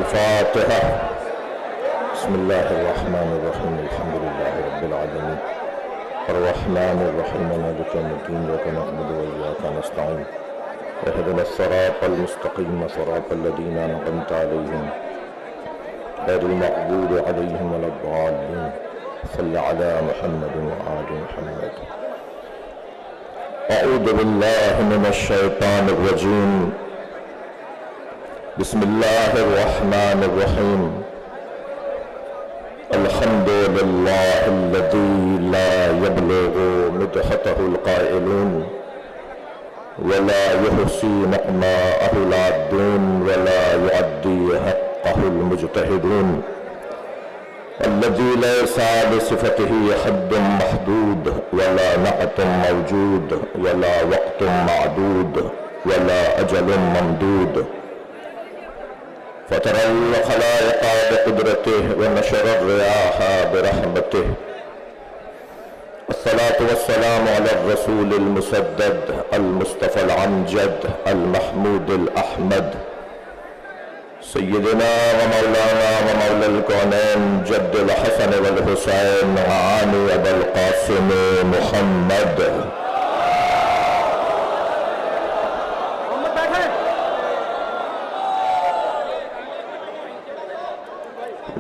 الفاتحة. بسم الله الرحمن الرحيم. الحمد لله رب العالمين الرحمن الرحيم مالك يوم الدين إياك نعبد وإياك نستعين اهدنا الصراط المستقيم صراط الذين أنعمت عليهم غير المغضوب عليهم ولا الضالين. صل على محمد وآل محمد. أعوذ بالله من الشيطان الرجيم. بسم الله الرحمن الرحيم. الحمد لله الذي لا يبلغ مدحته القائلون ولا يحصي نعماءه العادون ولا يعدي حقه المجتهدون، الذي ليس لصفته حد محدود ولا نعت موجود ولا وقت معدود ولا أجل ممدود، فترى الخلائق بقدرته ونشر الرياح برحمته. الصلاة والسلام على الرسول المسدد المصطفى العنجد المحمود الأحمد سيدنا ومولانا ومولى الكونين جد الحسن والحسين وعاني أبا القاسم محمد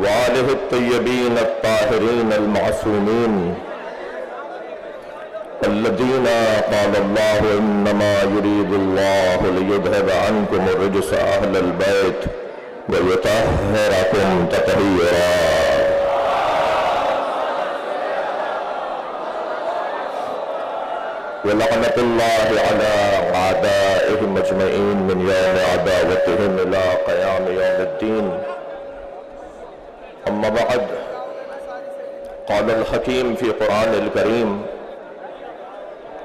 وآله الطيبين الطاهرين المعصومين الذين قال الله إنما يريد الله ليذهب عنكم الرجس أهل البيت ويطهركم تطهيرا. ولعنة الله على أعدائهم أجمعين من يوم عداوتهم إلى قيام يوم الدين. أما بعد، قال الحكيم في قرآن الكريم: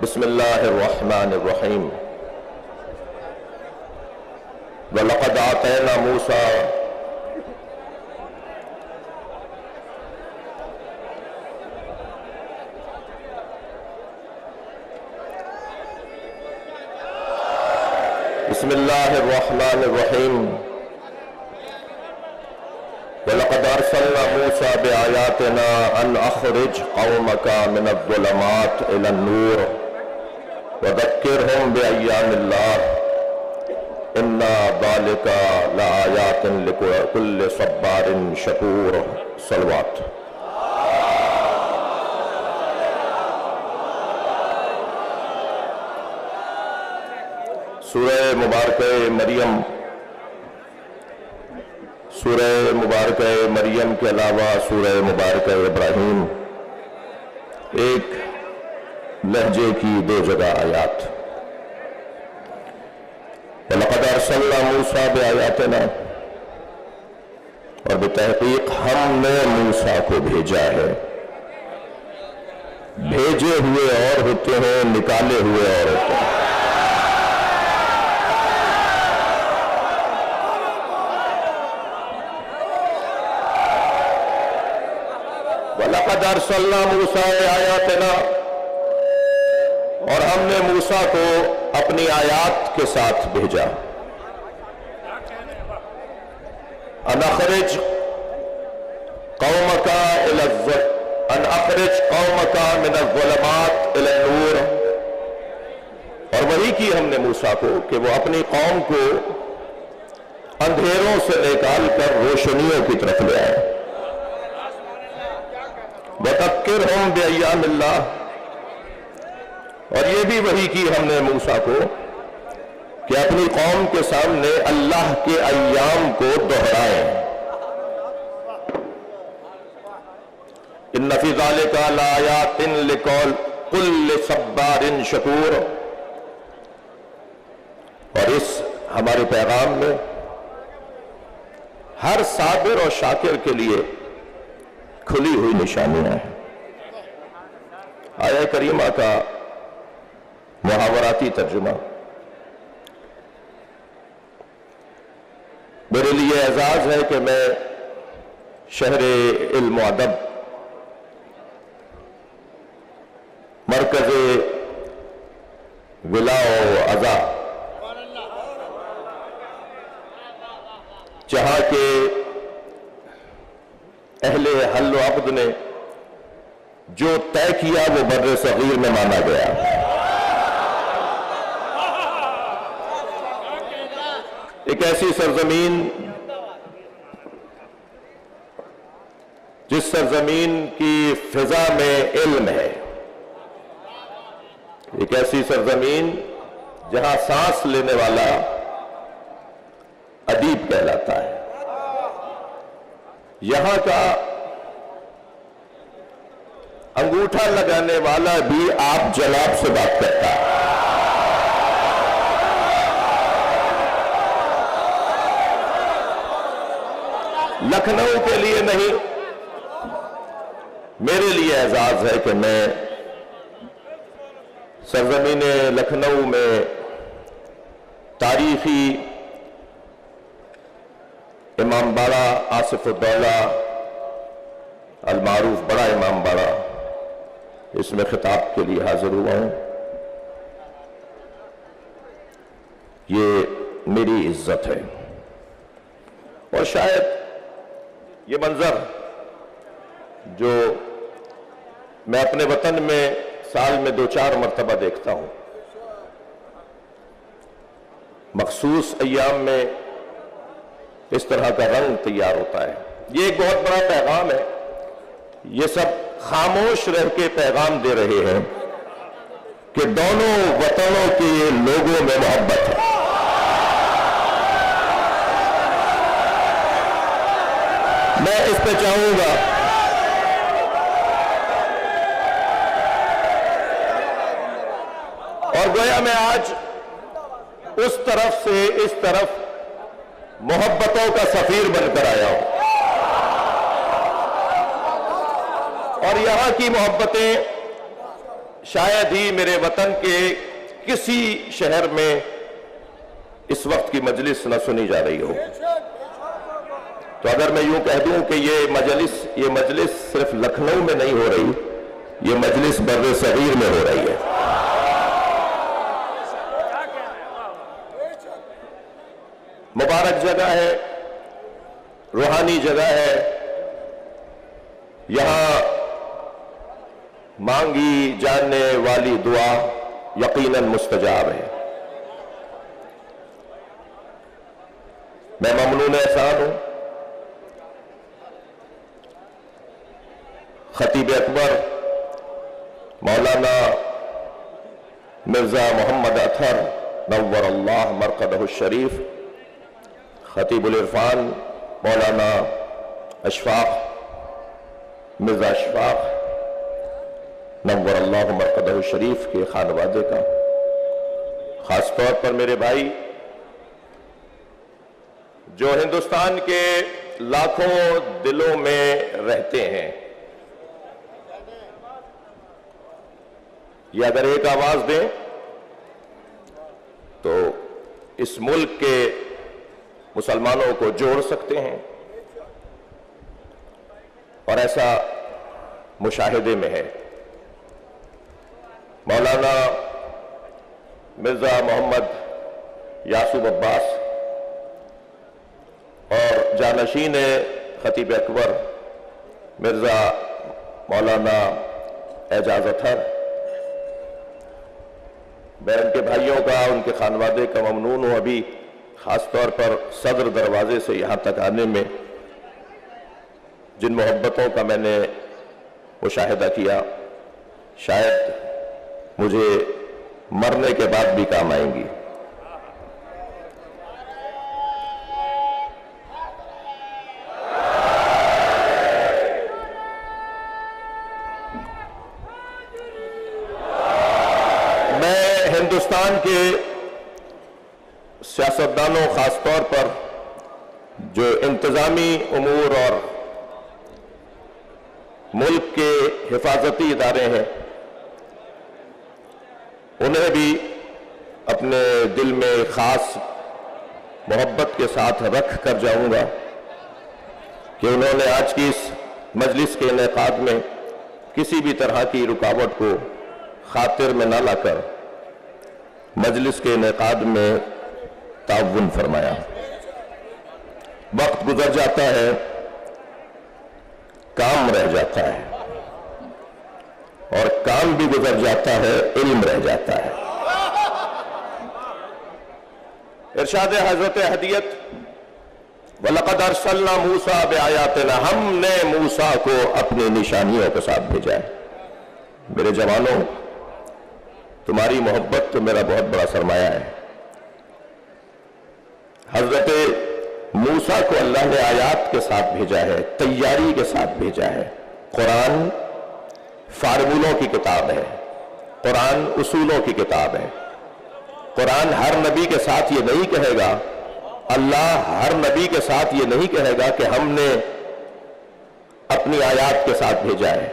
بسم الله الرحمن الرحيم. وَلَقَدْ آتَيْنَا مُوسَى بسم الله الرحمن الرحيم. وَلَقَدْ أَرْسَلْنَا مُوسَى بِآيَاتِنَا أَنْ أَخْرِجْ قَوْمَكَ مِنَ الظُّلُمَاتِ إِلَى النُّورِ وَذَكِّرْهُمْ بِأَيَّامِ اللَّهِ إِنَّ ذَلِكَ لَآيَاتٍ لِكُلِّ صَبَّارٍ شَكُورٍ. صلوات. سورہ مبارکہ مریم، سورہ مبارکہ مریم کے علاوہ سورہ مبارکہ ابراہیم ایک لہجے کی 2 جگہ آیات. وَلَقَدْ أَرْسَلْنَا مُوسَى بِآيَاتِنَا، اور بتحقیق ہم نے موسیٰ کو بھیجا ہے. بھیجے ہوئے اور ہوتے ہیں، نکالے ہوئے اور ہوتے ہیں. وَلَقَدْ أَرْسَلْنَا مُوسَىٰ بِآيَاتِنَا، اور ہم نے موسیٰ کو اپنی آیات کے ساتھ بھیجا. أَنْ أَخْرِجْ قَوْمَكَ مِنَ الظُّلُمَاتِ إِلَى النُّورِ، اور وحی کی ہم نے موسیٰ کو کہ وہ اپنی قوم کو اندھیروں سے نکال کر روشنیوں کی طرف لے آئے. وَذَكِّرْهُمْ بِأَيَّامِ اللَّهِ، اور یہ بھی وحی کی ہم نے موسیٰ کو کہ اپنی قوم کے سامنے اللہ کے ایام کو دہرائیں. إِنَّ فِي ذَلِكَ لَآيَاتٍ لِكُلِّ صَبَّارٍ شَكُورٍ، اور اس ہمارے پیغام میں ہر صابر اور شاکر کے لیے کھلی ہوئی نشانیاں ہیں. آیہ کریمہ کا محاوراتی ترجمہ. میرے لیے اعزاز ہے کہ میں شہر علم و ادب مرکز ولا و ازا جہاں کے اہل حل و عقد نے جو طے کیا وہ بر صغیر میں مانا گیا. ایک ایسی سرزمین جس سرزمین کی فضا میں علم ہے، ایک ایسی سرزمین جہاں سانس لینے والا ادیب کہلاتا ہے. یہاں کا انگوٹھا لگانے والا بھی آپ جناب سے بات کرتا ہے. لکھنؤ کے لیے نہیں، میرے لیے اعزاز ہے کہ میں سرزمین لکھنؤ میں تاریخی امام باڑہ آصف الدولہ المعروف بڑا امام باڑہ، اس میں خطاب کے لیے حاضر ہوا ہوں. یہ میری عزت ہے، اور شاید یہ منظر جو میں اپنے وطن میں سال میں 2-4 مرتبہ دیکھتا ہوں، مخصوص ایام میں اس طرح کا رنگ تیار ہوتا ہے. یہ ایک بہت بڑا پیغام ہے. یہ سب خاموش رہ کے پیغام دے رہے ہیں کہ دونوں وطنوں کے لوگوں میں محبت ہے. میں اس پہ چاہوں گا اور گویا میں آج اس طرف سے اس طرف محبتوں کا سفیر بن کر آیا ہوں، اور یہاں کی محبتیں شاید ہی میرے وطن کے کسی شہر میں اس وقت کی مجلس نہ سنی جا رہی ہو. تو اگر میں یوں کہہ دوں کہ یہ مجلس صرف لکھنؤ میں نہیں ہو رہی، یہ مجلس بر صغیر میں ہو رہی ہے. مبارک جگہ ہے، روحانی جگہ ہے. یہاں مانگی جانے والی دعا یقیناً مستجاب ہے. میں ممنون احسان ہوں خطیب اکبر مولانا مرزا محمد اطہر نور اللہ مرقدہ الشریف، خطیب العرفان مولانا اشفاق مرزا اشفاق نور اللہ مرقدہ الشریف کے خانوادے کا، خاص طور پر میرے بھائی جو ہندوستان کے لاکھوں دلوں میں رہتے ہیں. یہ اگر ایک آواز دیں تو اس ملک کے مسلمانوں کو جوڑ سکتے ہیں، اور ایسا مشاہدے میں ہے. مولانا مرزا محمد یعصوب عباس اور جانشین خطیب اکبر مرزا مولانا اعجاز اطہر، میں ان کے بھائیوں کا، ان کے خانوادے کا ممنون ہوں. ابھی خاص طور پر صدر دروازے سے یہاں تک آنے میں جن محبتوں کا میں نے مشاہدہ کیا، شاید مجھے مرنے کے بعد بھی کام آئیں گی. ہندوستان کے سیاستدانوں، خاص طور پر جو انتظامی امور اور ملک کے حفاظتی ادارے ہیں، انہیں بھی اپنے دل میں خاص محبت کے ساتھ رکھ کر جاؤں گا کہ انہوں نے آج کی اس مجلس کے انعقاد میں کسی بھی طرح کی رکاوٹ کو خاطر میں نہ لا کر مجلس کے انعقاد میں تعاون فرمایا. وقت گزر جاتا ہے، کام رہ جاتا ہے، اور کام بھی گزر جاتا ہے، علم رہ جاتا ہے۔ ارشاد حضرت ہدیت، وَلَقَدْ أَرْسَلْنَا مُوسَىٰ بِآيَاتِنَا، ہم نے موسیٰ کو اپنی نشانیوں کے ساتھ بھیجا ہے۔ میرے جوانوں، تمہاری محبت تو میرا بہت بڑا سرمایہ ہے۔ حضرت موسیٰ کو اللہ نے آیات کے ساتھ بھیجا ہے، تیاری کے ساتھ بھیجا ہے۔ قرآن فارمولوں کی کتاب ہے، قرآن اصولوں کی کتاب ہے۔ قرآن ہر نبی کے ساتھ یہ نہیں کہے گا، اللہ ہر نبی کے ساتھ یہ نہیں کہے گا کہ ہم نے اپنی آیات کے ساتھ بھیجا ہے۔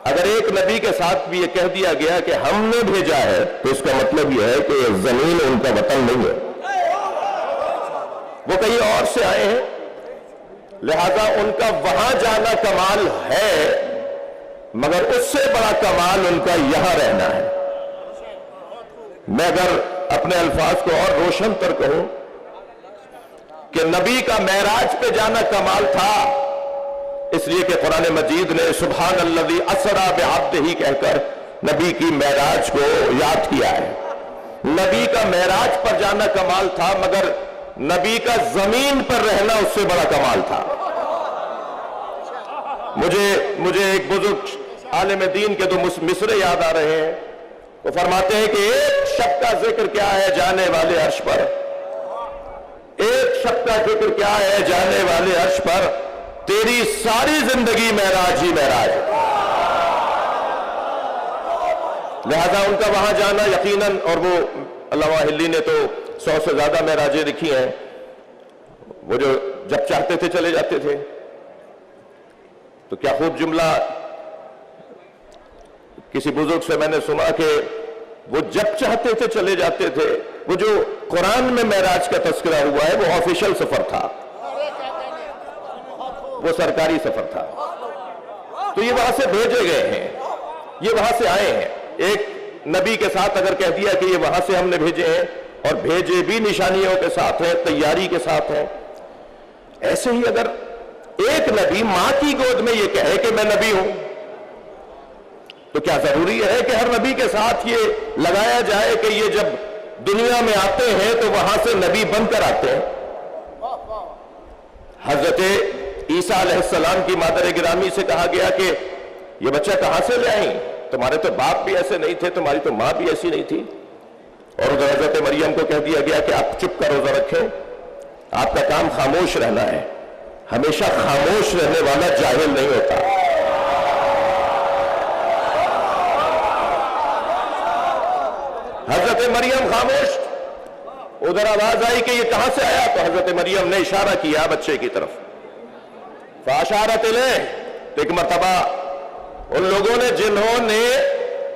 اگر ایک نبی کے ساتھ بھی یہ کہہ دیا گیا کہ ہم نے بھیجا ہے، تو اس کا مطلب یہ ہے کہ یہ زمین ان کا وطن نہیں ہے، وہ کہیں اور سے آئے ہیں، لہذا ان کا وہاں جانا کمال ہے، مگر اس سے بڑا کمال ان کا یہاں رہنا ہے۔ میں اگر اپنے الفاظ کو اور روشن تر کہوں کہ نبی کا معراج پہ جانا کمال تھا، اس لیے کہ قرآن مجید نے سبحان الذی اسری بعبدہ کہہ کر نبی کی معراج کو یاد کیا ہے۔ نبی کا معراج پر جانا کمال تھا، مگر نبی کا زمین پر رہنا اس سے بڑا کمال تھا۔ مجھے ایک بزرگ عالم دین کے دو مصرے یاد آ رہے ہیں۔ وہ فرماتے ہیں کہ ایک شب کا ذکر کیا ہے جانے والے عرش پر، ایک شب کا ذکر کیا ہے جانے والے عرش پر، تیری ساری زندگی معراج ہی معراج ہے۔ لہذا ان کا وہاں جانا یقیناً، اور وہ علامہ حلی نے تو 100 سے زیادہ معراجیں لکھی ہیں، وہ جو جب چاہتے تھے چلے جاتے تھے۔ تو کیا خوب جملہ کسی بزرگ سے میں نے سنا کہ وہ جب چاہتے تھے چلے جاتے تھے۔ وہ جو قرآن میں معراج کا تذکرہ ہوا ہے وہ آفیشل سفر تھا، وہ سرکاری سفر تھا۔ تو یہ وہاں سے بھیجے گئے ہیں، یہ وہاں سے آئے ہیں۔ ایک نبی کے ساتھ اگر کہہ دیا کہ یہ وہاں سے ہم نے بھیجے ہیں، اور بھیجے بھی نشانیوں کے ساتھ ہیں، تیاری کے ساتھ ہیں، ایسے ہی اگر ایک نبی ماں کی گود میں یہ کہے کہ میں نبی ہوں، تو کیا ضروری ہے کہ ہر نبی کے ساتھ یہ لگایا جائے کہ یہ جب دنیا میں آتے ہیں تو وہاں سے نبی بن کر آتے ہیں؟ حضرت عیسیٰ علیہ السلام کی مادر گرامی سے کہا گیا کہ یہ بچہ کہاں سے لے آئیں؟ تمہارے تو باپ بھی ایسے نہیں تھے، تمہاری تو ماں بھی ایسی نہیں تھی۔ اور ادھر حضرت مریم کو کہہ دیا گیا کہ آپ چپ کا روزہ رکھیں، آپ کا کام خاموش رہنا ہے۔ ہمیشہ خاموش رہنے والا جاہل نہیں ہوتا۔ حضرت مریم خاموش، ادھر آواز آئی کہ یہ کہاں سے آیا، تو حضرت مریم نے اشارہ کیا بچے کی طرف، فاشارت الیہ۔ تو ایک مرتبہ ان لوگوں نے جنہوں نے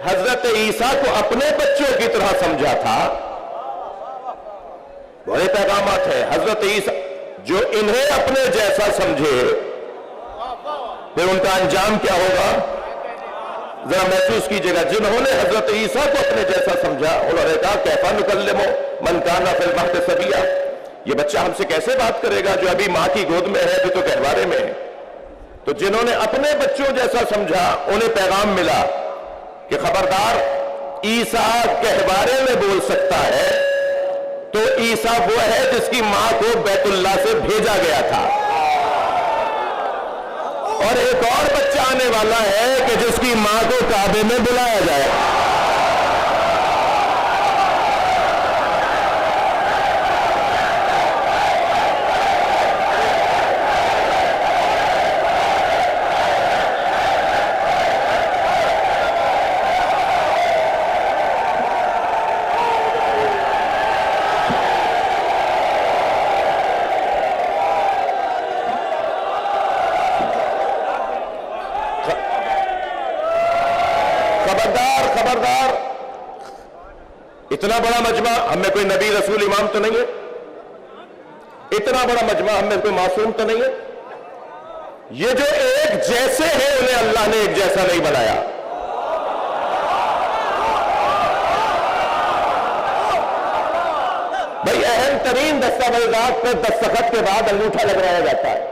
حضرت عیسیٰ کو اپنے بچوں کی طرح سمجھا تھا، بڑے پیغامات ہیں۔ حضرت عیسیٰ جو انہیں اپنے جیسا سمجھے، پھر ان کا انجام کیا ہوگا ذرا محسوس کیجئے گا۔ جنہوں نے حضرت عیسیٰ کو اپنے جیسا سمجھا، انہوں نے کہا کیفا نکلم من کان فی المہد صبیا، یہ بچہ ہم سے کیسے بات کرے گا جو ابھی ماں کی گود میں ہے، ابھی تو گہوارے میں ہے۔ تو جنہوں نے اپنے بچوں جیسا سمجھا، انہیں پیغام ملا کہ خبردار، عیسیٰ گہوارے میں بول سکتا ہے تو عیسیٰ وہ ہے جس کی ماں کو بیت اللہ سے بھیجا گیا تھا، اور ایک اور بچہ آنے والا ہے کہ جس کی ماں کو کعبے میں بلایا جائے۔ خبردار، اتنا بڑا مجمع، ہم میں کوئی نبی رسول امام تو نہیں ہے، اتنا بڑا مجمع ہم میں کوئی معصوم تو نہیں ہے۔ یہ جو ایک جیسے ہیں انہیں اللہ نے ایک جیسا نہیں بنایا۔ بھائی اہم ترین دستاویزات پر دستخط کے بعد انگوٹھا لگوایا جاتا ہے۔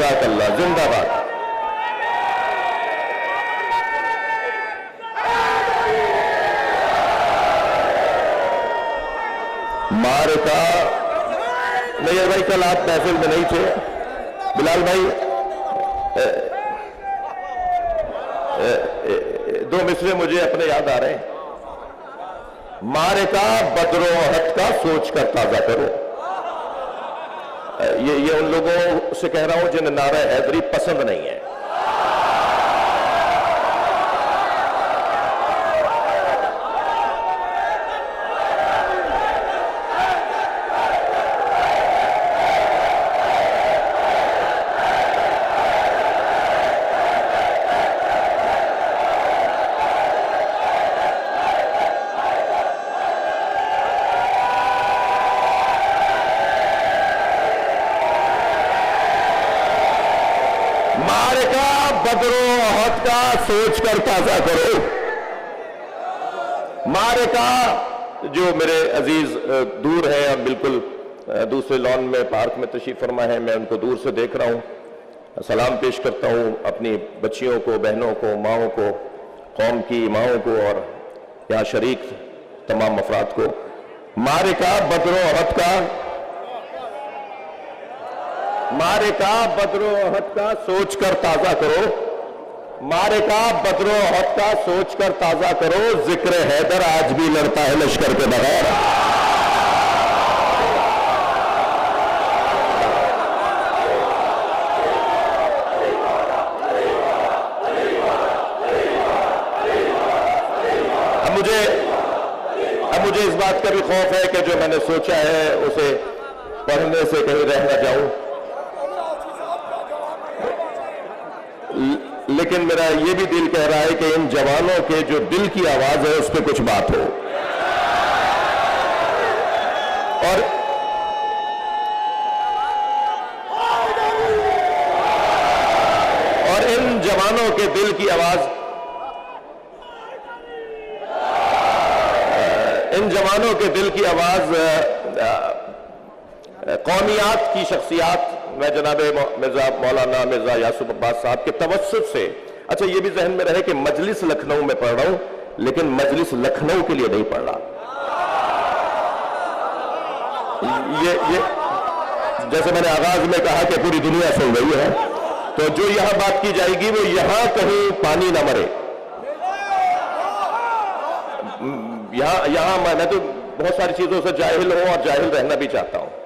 جزاک اللہ، زندہ باد۔ معرکہ نہیں بھائی، کل آپ محفل میں نہیں تھے بلال بھائی، دو مصرے مجھے اپنے یاد آ رہے ہیں۔ معرکہ بدر و احد کا سوچ کر تازہ کرو، یہ ان لوگوں سے کہہ رہا ہوں جنہیں نعرہ حیدری پسند نہیں ہے۔ بدر و احد کا سوچ کر تازہ کرو۔ معرکہ جو میرے عزیز دور ہیں اور بالکل دوسرے لان میں پارک میں تشریف فرما ہے، میں ان کو دور سے دیکھ رہا ہوں، سلام پیش کرتا ہوں اپنی بچیوں کو، بہنوں کو، ماؤں کو، قوم کی ماؤں کو اور یہاں شریک تمام افراد کو۔ معرکہ بدر و احد کا، معرکہ بدر و احد کا سوچ کر تازہ کرو، معرکہ بدر و احد کا سوچ کر تازہ کرو، ذکر حیدر آج بھی لڑتا ہے لشکر کے بغیر۔ اب مجھے اس بات کا بھی خوف ہے کہ جو میں نے سوچا ہے اسے پڑھنے سے کہیں رہ نہ جاؤں، لیکن میرا یہ بھی دل کہہ رہا ہے کہ ان جوانوں کے جو دل کی آواز ہے اس پہ کچھ بات ہو، اور ان جوانوں کے دل کی آواز، ان جوانوں کے دل کی آواز قومیات کی شخصیات میں جناب مرزا مولانا مرزا یاسف عباس صاحب کے توسط سے، اچھا یہ بھی ذہن میں رہے کہ مجلس لکھنؤ میں پڑھ رہا ہوں لیکن مجلس لکھنؤ کے لیے نہیں پڑھ رہا۔ یہ جیسے میں نے آغاز میں کہا کہ پوری دنیا سن رہی ہے، تو جو یہاں بات کی جائے گی وہ یہاں کہیں پانی نہ مرے۔ یہاں میں تو بہت ساری چیزوں سے جاہل ہوں اور جاہل رہنا بھی چاہتا ہوں۔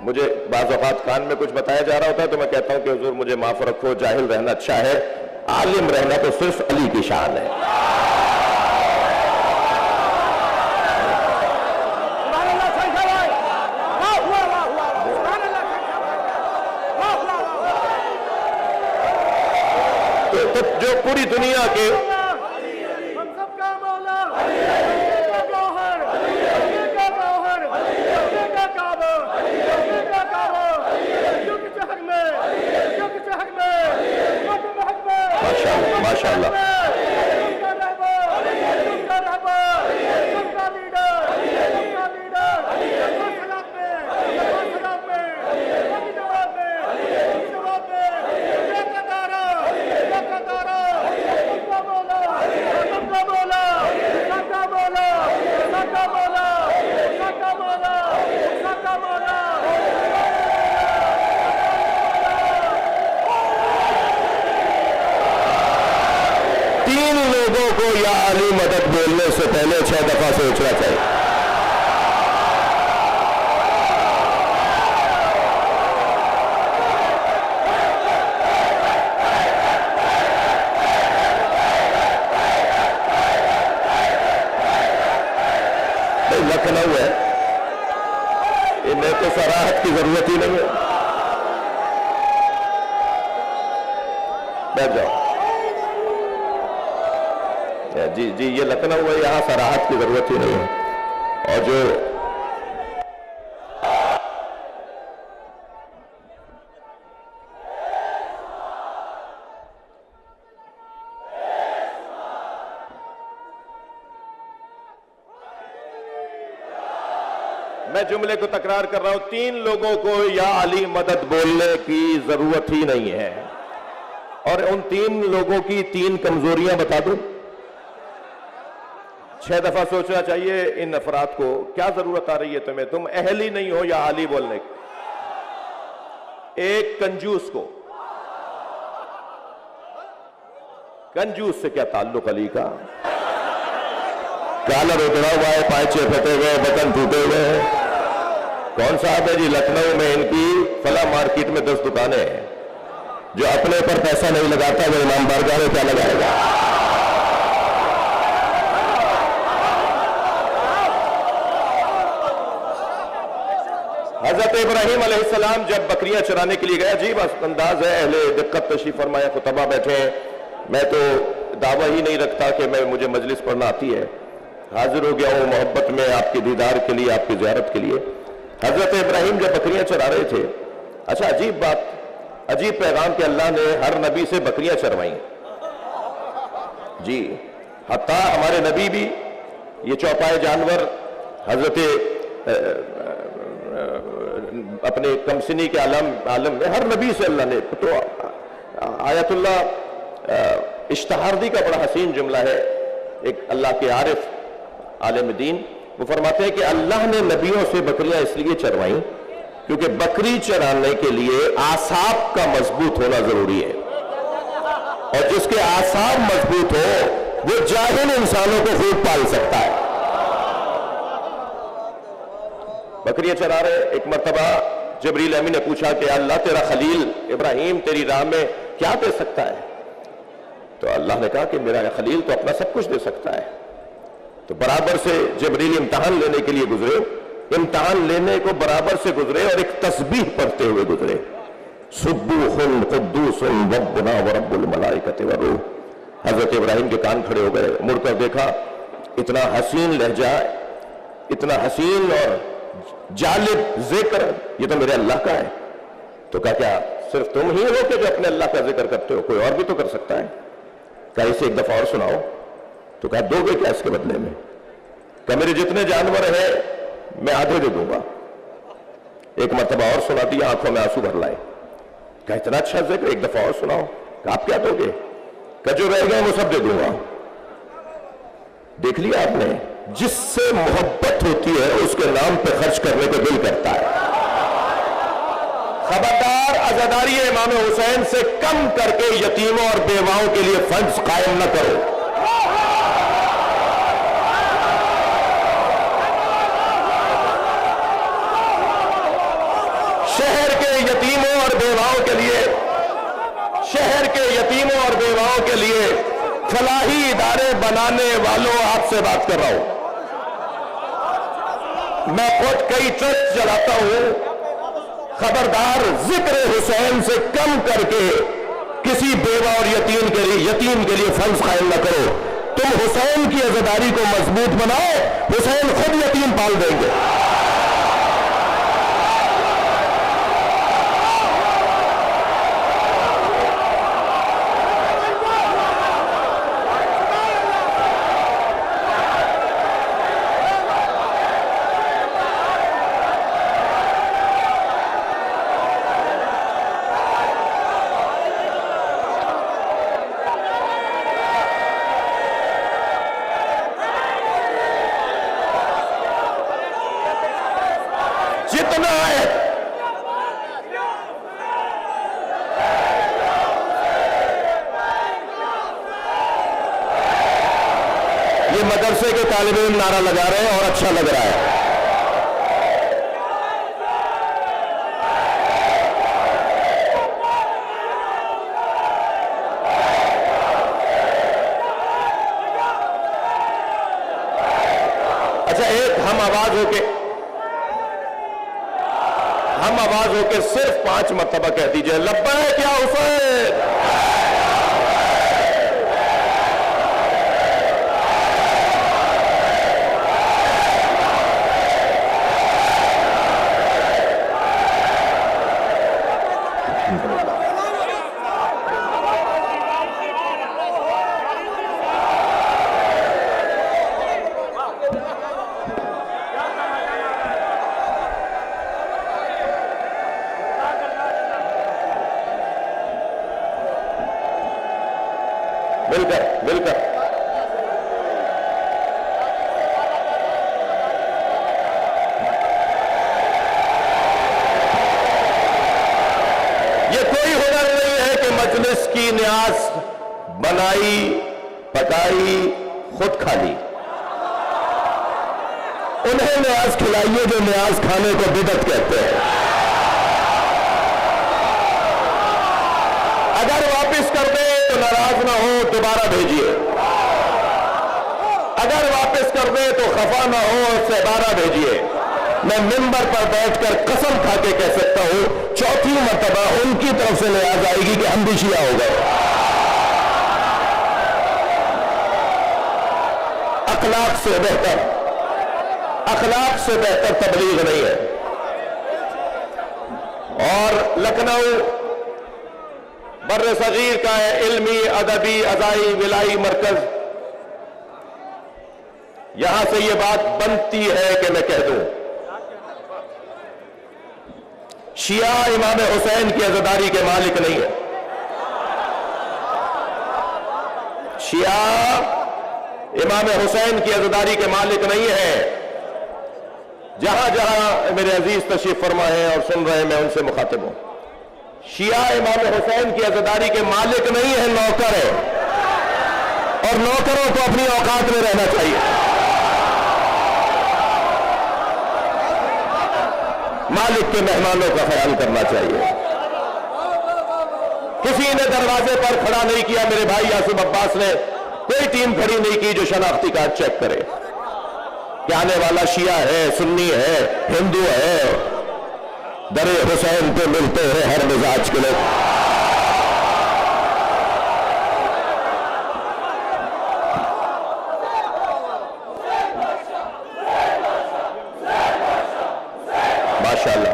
مجھے بعض اوقات کان میں کچھ بتایا جا رہا ہوتا ہے تو میں کہتا ہوں کہ حضور مجھے معاف رکھو، جاہل رہنا اچھا ہے، عالم رہنا تو صرف علی کی شان ہے۔ تو جو پوری دنیا کے ماشاءاللہ لوگوں کو یا علی مدد بولنے سے پہلے 6 دفعہ سوچنا چاہیے۔ لکھنؤ ہے، انہیں تو صراحت کی ضرورت ہی نہیں ہے، بیٹھ جاؤ۔ جی یہ لکھنؤ ہے، یہاں صراحت کی ضرورت ہی نہیں ہے۔ اور جو میں جملے کو تکرار کر رہا ہوں، 3 لوگوں کو یا علی مدد بولنے کی ضرورت ہی نہیں ہے، اور ان 3 لوگوں کی 3 کمزوریاں بتا دوں۔ 6 دفعہ سوچنا چاہیے ان افراد کو، کیا ضرورت آ رہی ہے تمہیں، تم اہل ہی نہیں ہو یا علی بولنے کی۔ ایک کنجوس کو، کنجوس سے کیا تعلق علی کا؟ کالر اکڑا ہوا ہے، پائچے پھٹے ہوئے، بٹن ٹوٹے ہوئے ہیں۔ کون صاحب ہے جی؟ لکھنؤ میں ان کی فلاں مارکیٹ میں 10 دکانیں ہیں۔ جو اپنے پر پیسہ نہیں لگاتا وہ امام بارگاہ میں کیا لگائے گا؟ حضرت ابراہیم علیہ السلام جب بکریاں چرانے کے لیے گیا، عجیب انداز ہے، اہل دقت تشریف فرمایا، خطبہ بیٹھے ہیں، میں تو دعویٰ ہی نہیں رکھتا کہ مجھے مجلس پڑھنا آتی ہے، حاضر ہو گیا ہوں محبت میں آپ کے دیدار کے لیے، آپ کی زیارت کے لیے۔ حضرت ابراہیم جب بکریاں چرا رہے تھے، اچھا عجیب بات، عجیب پیغام کہ اللہ نے ہر نبی سے بکریاں چروائیں جی، حتیٰ ہمارے نبی بھی یہ چوپائے جانور حضرت اپنے کمسنی کے عالم میں ہر نبی سے اللہ نے، تو آیت اللہ اشتہاردی کا بڑا حسین جملہ ہے، ایک اللہ کے عارف عالم دین، وہ فرماتے ہیں کہ اللہ نے نبیوں سے بکریاں اس لیے چروائیں کیونکہ بکری چرانے کے لیے اعصاب کا مضبوط ہونا ضروری ہے، اور جس کے اعصاب مضبوط ہو وہ جاہل انسانوں کو خوب پال سکتا ہے۔ بکریاں چرا رہے، ایک مرتبہ جبریل امین نے پوچھا کہ اللہ تیرا خلیل ابراہیم تیری راہ میں کیا دے سکتا ہے؟ تو اللہ نے کہا کہ میرا خلیل تو اپنا سب کچھ دے سکتا ہے۔ تو برابر سے جبریل امتحان لینے کے لیے گزرے، امتحان لینے کو برابر سے گزرے اور ایک تسبیح پڑھتے ہوئے گزرے، سبوح قدوس ربنا ورب الملائکۃ والروح۔ حضرت ابراہیم کے کان کھڑے ہو گئے، مڑ کر دیکھا، اتنا حسین لہجہ، اتنا حسین اور جالب ذکر، یہ تو میرے اللہ کا ہے۔ تو کہا کیا صرف تم ہی ہو کہ جو اپنے اللہ کا ذکر کرتے ہو؟ کوئی اور بھی تو کر سکتا ہے۔ کہا اسے ایک دفعہ اور سناؤ۔ تو کہا دو گے کیا اس کے بدلے میں؟ کہ میرے جتنے جانور ہیں میں آدھے دے دوں گا۔ ایک مرتبہ اور سنا دیا، آنکھوں میں آنسو بھر لائے۔ کہا اتنا اچھا ذکر، ایک دفعہ اور سناؤ۔ کہ آپ کیا دو گے؟ کہ جو رہ گئے وہ سب دے دوں گا۔ دیکھ لیا آپ نے، جس سے محبت ہوتی ہے اس کے نام پہ خرچ کرنے کو دل کرتا ہے۔ خبردار عزاداری امام حسین سے کم کر کے یتیموں اور بیواؤں کے لیے فنڈز قائم نہ کرو۔ شہر کے یتیموں اور بیواؤں کے لیے، شہر کے یتیموں اور بیواؤں کے لیے فلاحی ادارے بنانے والوں، آپ سے بات کر رہا ہوں۔ میں خود کئی ٹرسٹ چلاتا ہوں، خبردار ذکر حسین سے کم کر کے کسی بیوہ اور یتیم کے لیے فنڈز قائم نہ کرو۔ تم حسین کی عزاداری کو مضبوط بناؤ، حسین خود یتیم پال دیں گے۔ جتنا ہے یہ مدرسے کے طالب علم نعرہ لگا رہے ہیں اور اچھا لگ رہا ہے۔ اچھا ایک ہم آواز ہو کے صرف 5 مرتبہ کہہ دیجئے، لبیک یا حسین۔ مل کر یہ کوئی ہنر نہیں ہے کہ مجلس کی نیاز بنائی پکائی خود کھا لی. انہیں نیاز کھلائیے جو نیاز کھانے کو بدعت کہتے ہیں. اگر واپس کر دیں تو ناراض نہ ہو دوبارہ بھیجیے. اگر واپس کر دیں تو خفا نہ ہو اور دوبارہ بھیجیے. میں منبر پر بیٹھ کر قسم کھا کے کہہ سکتا ہوں چوتھی مرتبہ ان کی طرف سے نیاز آئے گی کہ ہم بھی شیعہ ہو گئے. اخلاق سے بہتر تبلیغ نہیں ہے. اور لکھنؤ بر صغیر کا ہے علمی ادبی ازائی ولائی مرکز. یہاں سے یہ بات بنتی ہے کہ میں کہہ دوں شیعہ امام حسین کی عزاداری کے مالک نہیں ہے. شیعہ امام حسین کی عزاداری کے مالک نہیں ہے. جہاں جہاں میرے عزیز تشریف فرما ہیں اور سن رہے ہیں میں ان سے مخاطب ہوں. شیعہ امام حسین کی عزاداری کے مالک نہیں ہے، نوکر ہے. اور نوکروں کو اپنی اوقات میں رہنا چاہیے. مالک کے مہمانوں کا خیال کرنا چاہیے. کسی نے دروازے پر کھڑا نہیں کیا، میرے بھائی یاسب عباس نے کوئی ٹیم کھڑی نہیں کی جو شناختی کارڈ چیک کرے کہ آنے والا شیعہ ہے، سنی ہے، ہندو ہے. در حسین پہ ملتے ہیں ہر مزاج کے لوگ. ماشاءاللہ.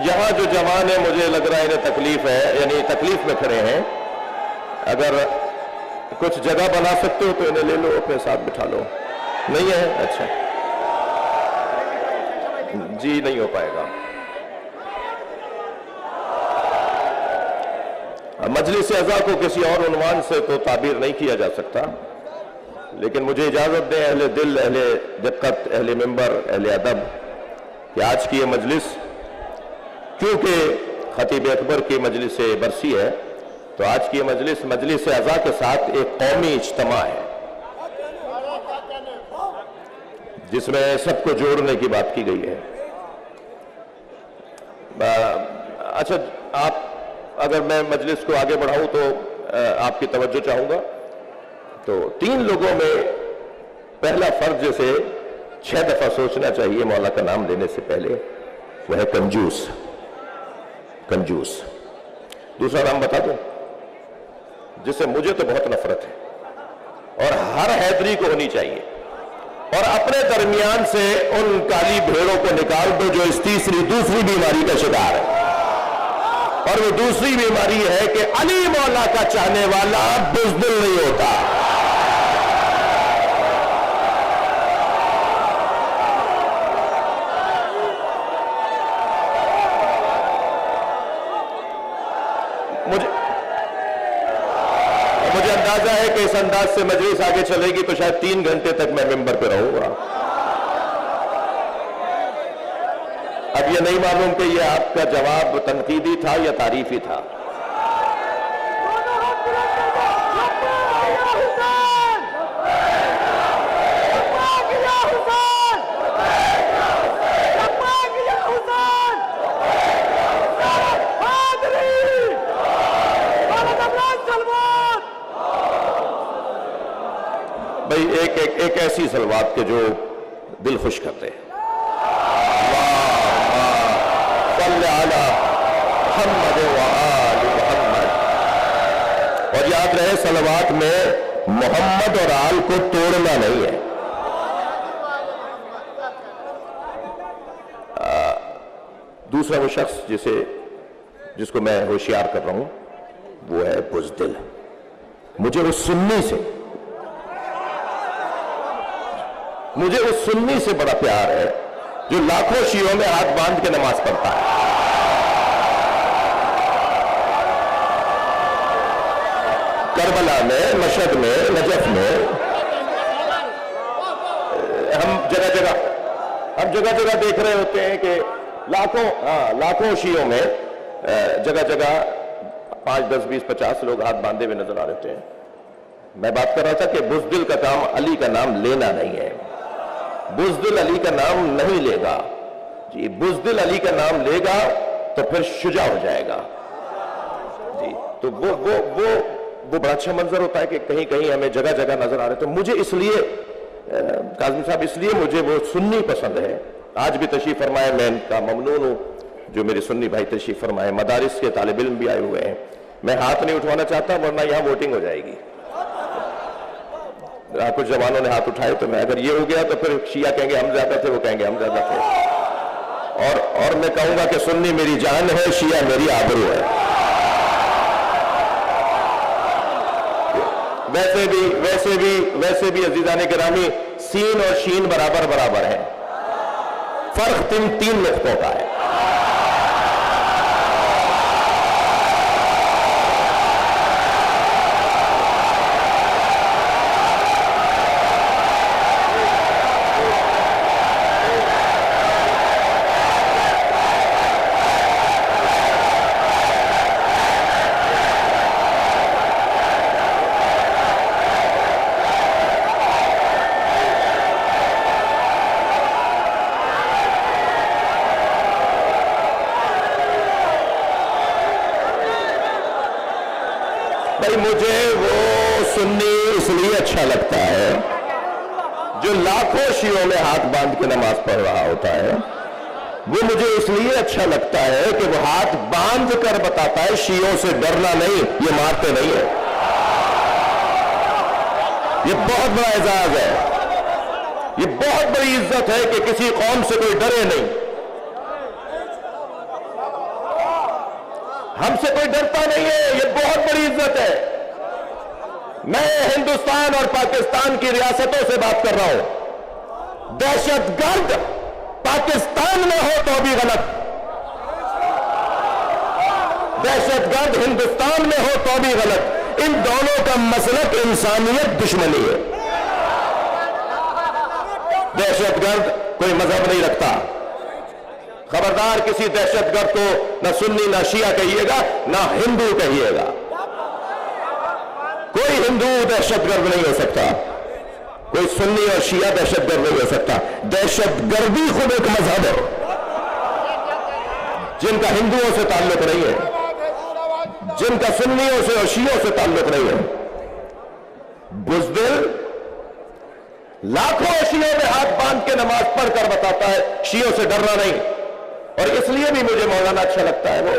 یہاں جو جوان ہے مجھے لگ رہا ہے انہیں تکلیف ہے، یعنی تکلیف میں کھڑے ہیں. اگر کچھ جگہ بنا سکتے ہو تو انہیں لے لو اپنے ساتھ بٹھا لو. نہیں ہے؟ اچھا جی نہیں ہو پائے گا. مجلس اعضاء کو کسی اور عنوان سے تو تعبیر نہیں کیا جا سکتا، لیکن مجھے اجازت دیں اہل دل، اہل دقت، اہل منبر، اہل ادب کہ آج کی یہ مجلس کیونکہ خطیب اکبر کی مجلس برسی ہے تو آج کی یہ مجلس اعضاء کے ساتھ ایک قومی اجتماع ہے جس میں سب کو جوڑنے کی بات کی گئی ہے. اچھا آپ اگر میں مجلس کو آگے بڑھاؤں تو آپ کی توجہ چاہوں گا. تو 3 لوگوں میں پہلا فرض جسے 6 دفعہ سوچنا چاہیے مولا کا نام لینے سے پہلے وہ ہے کنجوس. دوسرا نام بتا دوں جس سے مجھے تو بہت نفرت ہے اور ہر حیدری کو ہونی چاہیے. اور اپنے درمیان سے ان کالی بھیڑوں کو نکال دو جو اس دوسری بیماری کا شکار ہے. اور وہ دوسری بیماری ہے کہ علی مولا کا چاہنے والا بزدل نہیں ہوتا. مجھے اندازہ ہے کہ اس انداز سے مجلس آگے چلے گی تو شاید 3 گھنٹے تک میں ممبر پہ رہوں گا. اب یہ نہیں معلوم کہ یہ آپ کا جواب تنقیدی تھا یا تعریفی تھا. بھئی ایک ایسی صلوات کے جو دل خوش کرتے ہیں. صلی علی محمد و آل محمد. اور یاد رہے صلوات میں محمد اور آل کو توڑنا نہیں ہے. دوسرا وہ شخص جس کو میں ہوشیار کر رہا ہوں وہ ہے بزدل. مجھے وہ سنی سے مجھے اس سنی سے بڑا پیار ہے جو لاکھوں شیعوں میں ہاتھ باندھ کے نماز پڑھتا ہے. کربلا میں، مشہد میں، نجف میں، ہم جگہ جگہ دیکھ رہے ہوتے ہیں کہ لاکھوں شیعوں میں جگہ جگہ 5، 10، 20، 50 لوگ ہاتھ باندھے ہوئے نظر آ رہے ہیں. میں بات کر رہا تھا کہ بزدل کا کام علی کا نام لینا نہیں ہے. بزدل علی کا نام نہیں لے گا. جی بزدل علی کا نام لے گا تو پھر شجاع ہو جائے گا. جی تو وہ بڑا اچھا منظر ہوتا ہے کہ کہیں کہیں ہمیں جگہ جگہ نظر آ رہے. تو مجھے اس لیے کاظمی صاحب، اس لیے مجھے وہ سنی پسند ہے. آج بھی تشریف فرمائے، میں ان کا ممنون ہوں جو میرے سنی بھائی تشریف فرمائے. مدارس کے طالب علم بھی آئے ہوئے ہیں. میں ہاتھ نہیں اٹھوانا چاہتا ورنہ یہاں ووٹنگ ہو جائے گی. کچھ جوانوں نے ہاتھ اٹھائے تو میں اگر یہ ہو گیا تو پھر شیعہ کہیں گے ہم زیادہ تھے، وہ کہیں گے ہم زیادہ تھے. اور میں کہوں گا کہ سنی میری جان ہے، شیعہ میری آبرو ہے. ویسے بھی عزیزان گرامی، سین اور شین برابر ہیں. فرق تین نقطوں کا ہے. مجھے وہ سنی اس لیے اچھا لگتا ہے جو لاکھوں شیعوں میں ہاتھ باندھ کے نماز پڑھ رہا ہوتا ہے. وہ مجھے اس لیے اچھا لگتا ہے کہ وہ ہاتھ باندھ کر بتاتا ہے شیعوں سے ڈرنا نہیں، یہ مارتے نہیں ہے. یہ بہت بڑا اعزاز ہے، یہ بہت بڑی عزت ہے کہ کسی قوم سے کوئی ڈرے نہیں. ہم سے کوئی ڈرتا نہیں ہے، یہ بہت بڑی عزت ہے. میں ہندوستان اور پاکستان کی ریاستوں سے بات کر رہا ہوں. دہشت گرد پاکستان میں ہو تو بھی غلط، دہشت گرد ہندوستان میں ہو تو بھی غلط. ان دونوں کا مسلک انسانیت دشمنی ہے. دہشت گرد کوئی مذہب نہیں رکھتا. خبردار کسی دہشت گرد کو نہ سنی نہ شیعہ کہیے گا نہ ہندو کہیے گا. کوئی ہندو دہشت گرد نہیں ہو سکتا، کوئی سنی اور شیعہ دہشت گرد نہیں ہو سکتا. دہشت گردی خود ایک مذہب ہے جن کا ہندوؤں سے تعلق نہیں ہے، جن کا سنیوں سے اور شیعوں سے تعلق نہیں ہے. بزدل لاکھوں شیعوں میں ہاتھ باندھ کے نماز پڑھ کر بتاتا ہے شیعوں سے ڈرنا نہیں. اور اس لیے بھی مجھے مولانا اچھا لگتا ہے وہ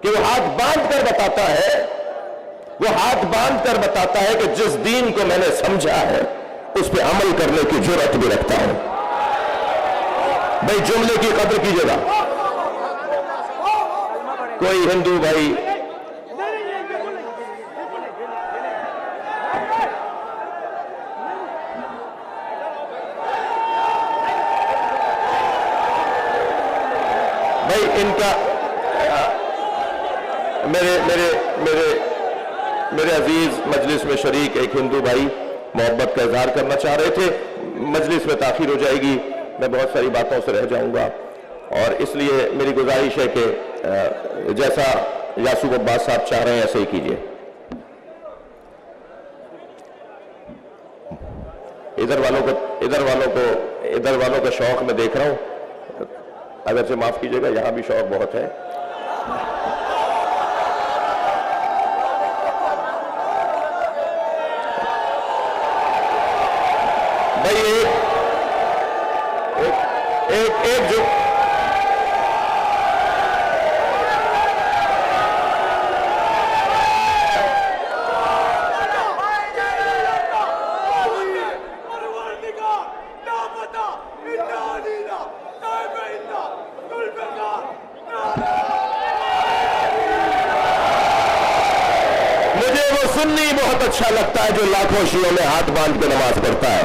کہ وہ ہاتھ باندھ کر بتاتا ہے، وہ ہاتھ باندھ کر بتاتا ہے کہ جس دین کو میں نے سمجھا ہے اس پہ عمل کرنے کی جرأت بھی رکھتا ہوں. بھائی جملے کی قدر کیجیے گا. کوئی ہندو بھائی ان کا میرے عزیز مجلس میں شریک ایک ہندو بھائی محبت کا اظہار کرنا چاہ رہے تھے. مجلس میں تاخیر ہو جائے گی، میں بہت ساری باتوں سے رہ جاؤں گا، اور اس لیے میری گزارش ہے کہ جیسا یاسوب عباس صاحب چاہ رہے ہیں ایسے ہی کیجیے. ادھر والوں کا شوق میں دیکھ رہا ہوں، اگرچہ معاف کیجیے گا یہاں بھی شوق بہت ہے. بھائی ایک جو مجھے وہ سنی بہت اچھا لگتا ہے جو لاکھوں شیعوں میں ہاتھ باندھ کے نماز پڑھتا ہے.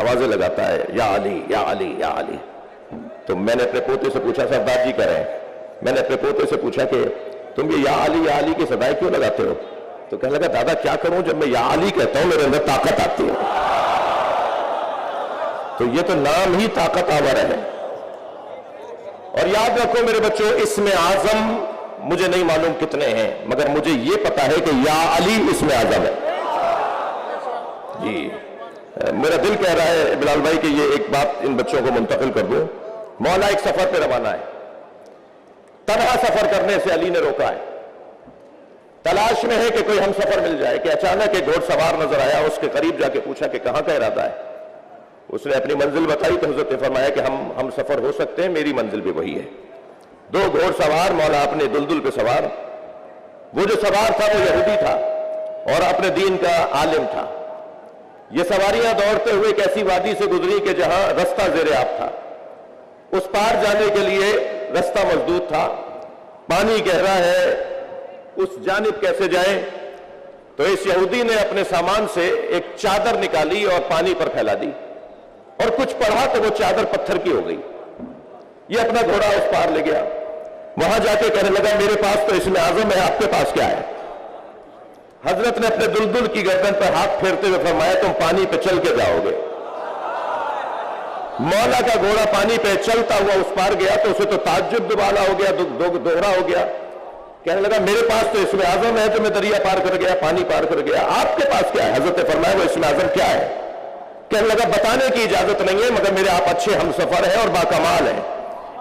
آوازیں لگاتا ہے یا علی یا علی یا علی. تو میں نے اپنے پوتے سے پوچھا, سردار جی کہہ رہے ہیں, میں نے اپنے پوتے سے پوچھا کہ تم یہ یا علی کی صدائیں کیوں لگاتے ہو؟ تو کہنے لگا دادا کیا کروں, جب میں یا علی کہتا ہوں میرے اندر طاقت آتی ہے. تو یہ تو نام ہی طاقت آور ہے. اور یاد رکھو میرے بچوں, اسم اعظم مجھے نہیں معلوم کتنے ہیں, مگر مجھے یہ پتا ہے کہ یا علی اسم اعظم ہے. جی میرا دل کہہ رہا ہے بلال بھائی کہ یہ ایک بات ان بچوں کو منتقل کر دوں. مولا ایک سفر پہ روانہ ہے, تنہا سفر کرنے سے علی نے روکا ہے. تلاش میں ہے کہ کوئی ہم سفر مل جائے کہ اچانک ایک گھوڑ سوار نظر آیا. اس کے قریب جا کے پوچھا کہ کہاں کا ارادہ ہے. اس نے اپنی منزل بتائی تو حضرت نے فرمایا کہ ہم سفر ہو سکتے ہیں, میری منزل بھی وہی ہے. دو گھوڑ سوار, مولا اپنے دلدل پہ سوار. وہ جو سوار تھا وہ یہودی تھا اور اپنے دین کا عالم تھا. یہ سواریاں دوڑتے ہوئے ایک ایسی وادی سے گزری کہ جہاں رستہ زیر آب تھا. اس پار جانے کے لیے رستہ مسدود تھا, پانی گہرا ہے, اس جانب کیسے جائیں؟ تو اس یہودی نے اپنے سامان سے ایک چادر نکالی اور پانی پر پھیلا دی, اور کچھ پڑھا تو وہ چادر پتھر کی ہو گئی. یہ اپنا گھوڑا اس پار لے گیا. وہاں جا کے کہنے لگا میرے پاس تو اسم اعظم ہے, آپ کے پاس کیا ہے؟ حضرت نے اپنے دلدل کی گردن پر ہاتھ پھیرتے ہوئے فرمایا تم پانی پہ چل کے جاؤ گے. مولا کا گھوڑا پانی پہ چلتا ہوا اس پار گیا تو اسے تو تعجب دوبالا ہو گیا, دوہرا ہو گیا. کہنے لگا میرے پاس تو اسم اعظم ہے جو میں دریا پار کر گیا, پانی پار کر گیا, آپ کے پاس کیا ہے؟ حضرت نے فرمایا وہ اسم اعظم کیا ہے؟ کہنے لگا بتانے کی اجازت نہیں ہے, مگر میرے آپ اچھے ہم سفر ہیں اور باکمال ہیں,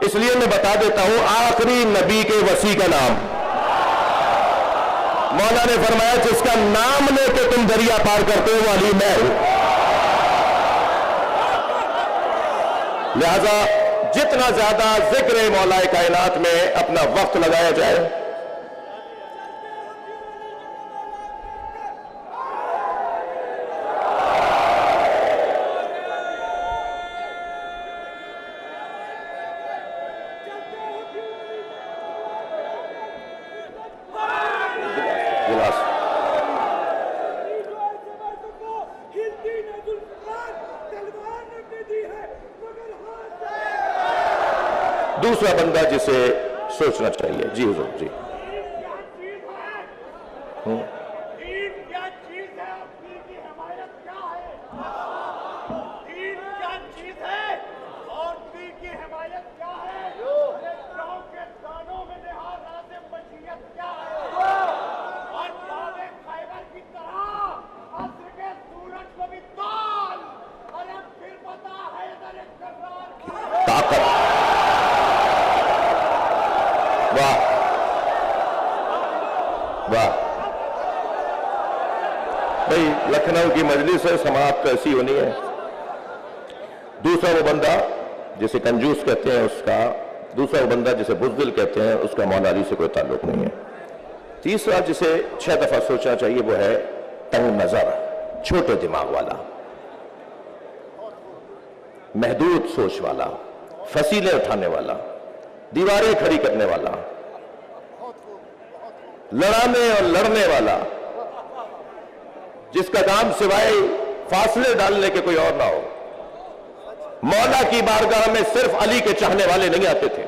اس لیے میں بتا دیتا ہوں آخری نبی کے وصی کا نام. مولا نے فرمایا جس کا نام لے کے تم دریا پار کرتے ہو وہ علی میں ہوں. لہذا جتنا زیادہ ذکر مولا کائنات میں اپنا وقت لگایا جائے, دوسرا بندہ جسے سوچنا چاہیے. جی حضور جی. بھئی لکھنؤ کی مجلس ہے, سماعت تو ایسی ہونی ہے. دوسرا وہ بندہ جسے کنجوس کہتے ہیں اس کا, دوسرا وہ بندہ جسے بزدل کہتے ہیں اس کا مولا علی سے کوئی تعلق نہیں ہے. تیسرا جسے 6 دفعہ سوچنا چاہیے وہ ہے تنگ نظر, چھوٹے دماغ والا, محدود سوچ والا, فصیلیں اٹھانے والا, دیواریں کھڑی کرنے والا, لڑانے اور لڑنے والا, جس کا کام سوائے فاصلے ڈالنے کے کوئی اور نہ ہو. مولا کی بارگاہ میں صرف علی کے چاہنے والے نہیں آتے تھے,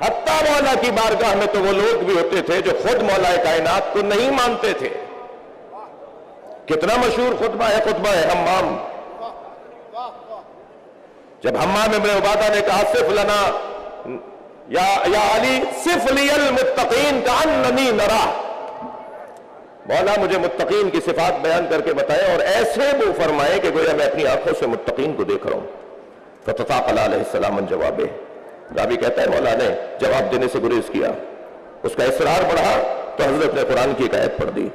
حتیٰ مولا کی بارگاہ میں تو وہ لوگ بھی ہوتے تھے جو خود مولا کائنات کو نہیں مانتے تھے. کتنا مشہور خطبہ ہے حمام. جب حمام ابن عبادہ نے کہا صف لنا یا علی صف لی المتقین کأننی نرا, مولا مجھے متقین کی صفات بیان کر کے بتائے اور ایسے وہ فرمائے کہ گویا میں اپنی آنکھوں سے متقین کو دیکھ رہا ہوں. فتطاقل علیہ السلام من جوابہ, راوی کہتا ہے مولا نے جواب دینے سے گریز کیا. اس کا اصرار بڑھا تو حضرت نے قرآن کی ایک آیت پڑھ دی,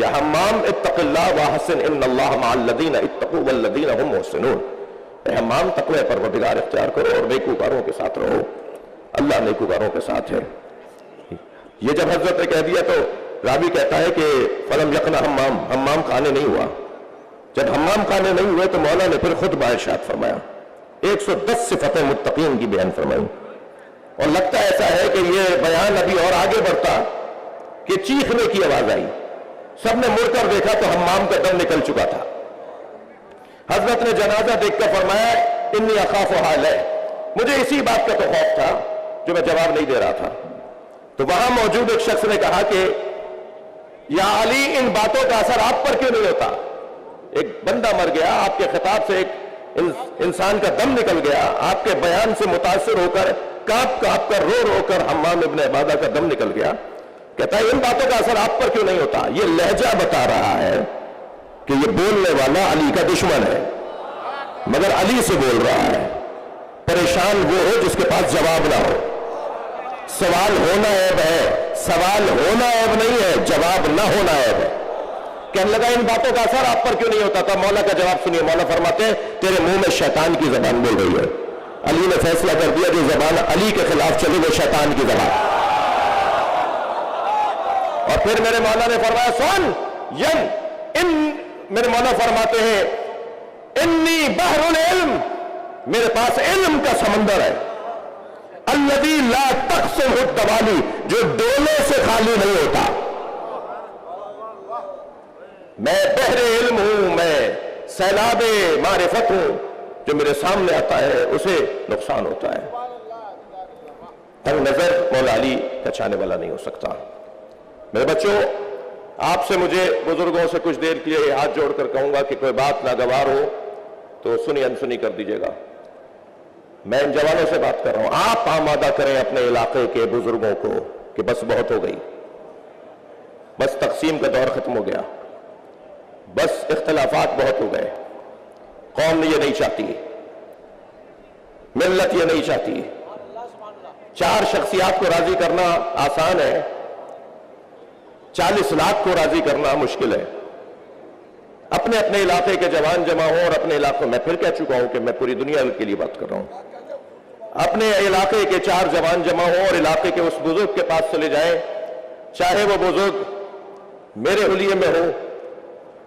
یا حمام اتق اللہ واحسن ان اللہ مع الذین اتقوا والذین هم محسنون. اے حمام تقوی پروردگار اختیار کرو اور نیکوکاروں کے ساتھ رہو, اللہ نیکوکاروں کے ساتھ ہے. یہ جب حضرت نے کہہ دیا تو راوی کہتا ہے کہ فلم یقنا حمام کھانے نہیں ہوا. جب حمام کھانے نہیں ہوئے تو مولا نے پھر خود ارشاد فرمایا, 110 صفتیں متقین کی بیان فرمائی. اور لگتا ایسا ہے کہ یہ بیان ابھی اور آگے بڑھتا کہ چیخنے کی آواز آئی. سب نے مڑ کر دیکھا تو حمام کا دم نکل چکا تھا. حضرت نے جنازہ دیکھ کر فرمایا انی اخاف حال ہے، مجھے اسی بات کا تو خوف تھا جو میں جواب نہیں دے رہا تھا۔ تو وہاں موجود ایک شخص نے کہا کہ یا علی ان باتوں کا اثر آپ پر کیوں نہیں ہوتا؟ ایک بندہ مر گیا، آپ کے خطاب سے ایک انسان کا دم نکل گیا، آپ کے بیان سے متاثر ہو کر کانپ کانپ کر رو رو کر حمام ابن عبادہ کا دم نکل گیا۔ کہتا ہے ان باتوں کا اثر آپ پر کیوں نہیں ہوتا؟ یہ لہجہ بتا رہا ہے کہ یہ بولنے والا علی کا دشمن ہے، مگر علی سے بول رہا ہے۔ پریشان وہ ہو جس کے پاس جواب نہ ہو۔ سوال ہونا عیب ہے، سوال ہونا عیب نہیں ہے، جواب نہ ہونا عیب ہے۔ کہنے لگا ان باتوں کا اثر آپ پر کیوں نہیں ہوتا تھا؟ مولا کا جواب سنیے، مولا فرماتے ہیں تیرے منہ میں شیطان کی زبان بول رہی ہے۔ علی نے فیصلہ کر دیا جو زبان علی کے خلاف چلے وہ شیطان کی زبان۔ اور پھر میرے مولا نے فرمایا میرے مولا فرماتے ہیں انی بحر العلم، میرے پاس علم کا سمندر ہے، الذی لا تقسم الدوالی، جو ڈولے سے خالی نہیں ہوتا۔ میں بحر علم ہوں، میں سیلاب معرفت ہوں، جو میرے سامنے آتا ہے اسے نقصان ہوتا ہے۔ تنگ نظر مولا علی کا چاہنے والا نہیں ہو سکتا۔ میرے بچوں، آپ سے مجھے بزرگوں سے کچھ دیر کے لیے ہاتھ جوڑ کر کہوں گا کہ کوئی بات ناگوار ہو تو سنی انسنی کر دیجیے گا۔ میں ان جوانوں سے بات کر رہا ہوں، آپ آمادہ کریں اپنے علاقے کے بزرگوں کو کہ بس بہت ہو گئی، بس تقسیم کا دور ختم ہو گیا، بس اختلافات بہت ہو گئے۔ قوم یہ نہیں چاہتی، ملت یہ نہیں چاہتی۔ 4 شخصیات کو راضی کرنا آسان ہے، 40 لاکھ کو راضی کرنا مشکل ہے۔ اپنے اپنے علاقے کے جوان جمع ہوں، اور اپنے علاقوں میں پھر کہہ چکا ہوں کہ میں پوری دنیا کے لیے بات کر رہا ہوں، اپنے علاقے کے 4 جوان جمع ہوں اور علاقے کے اس بزرگ کے پاس چلے جائیں، چاہے وہ بزرگ میرے حلیے میں ہو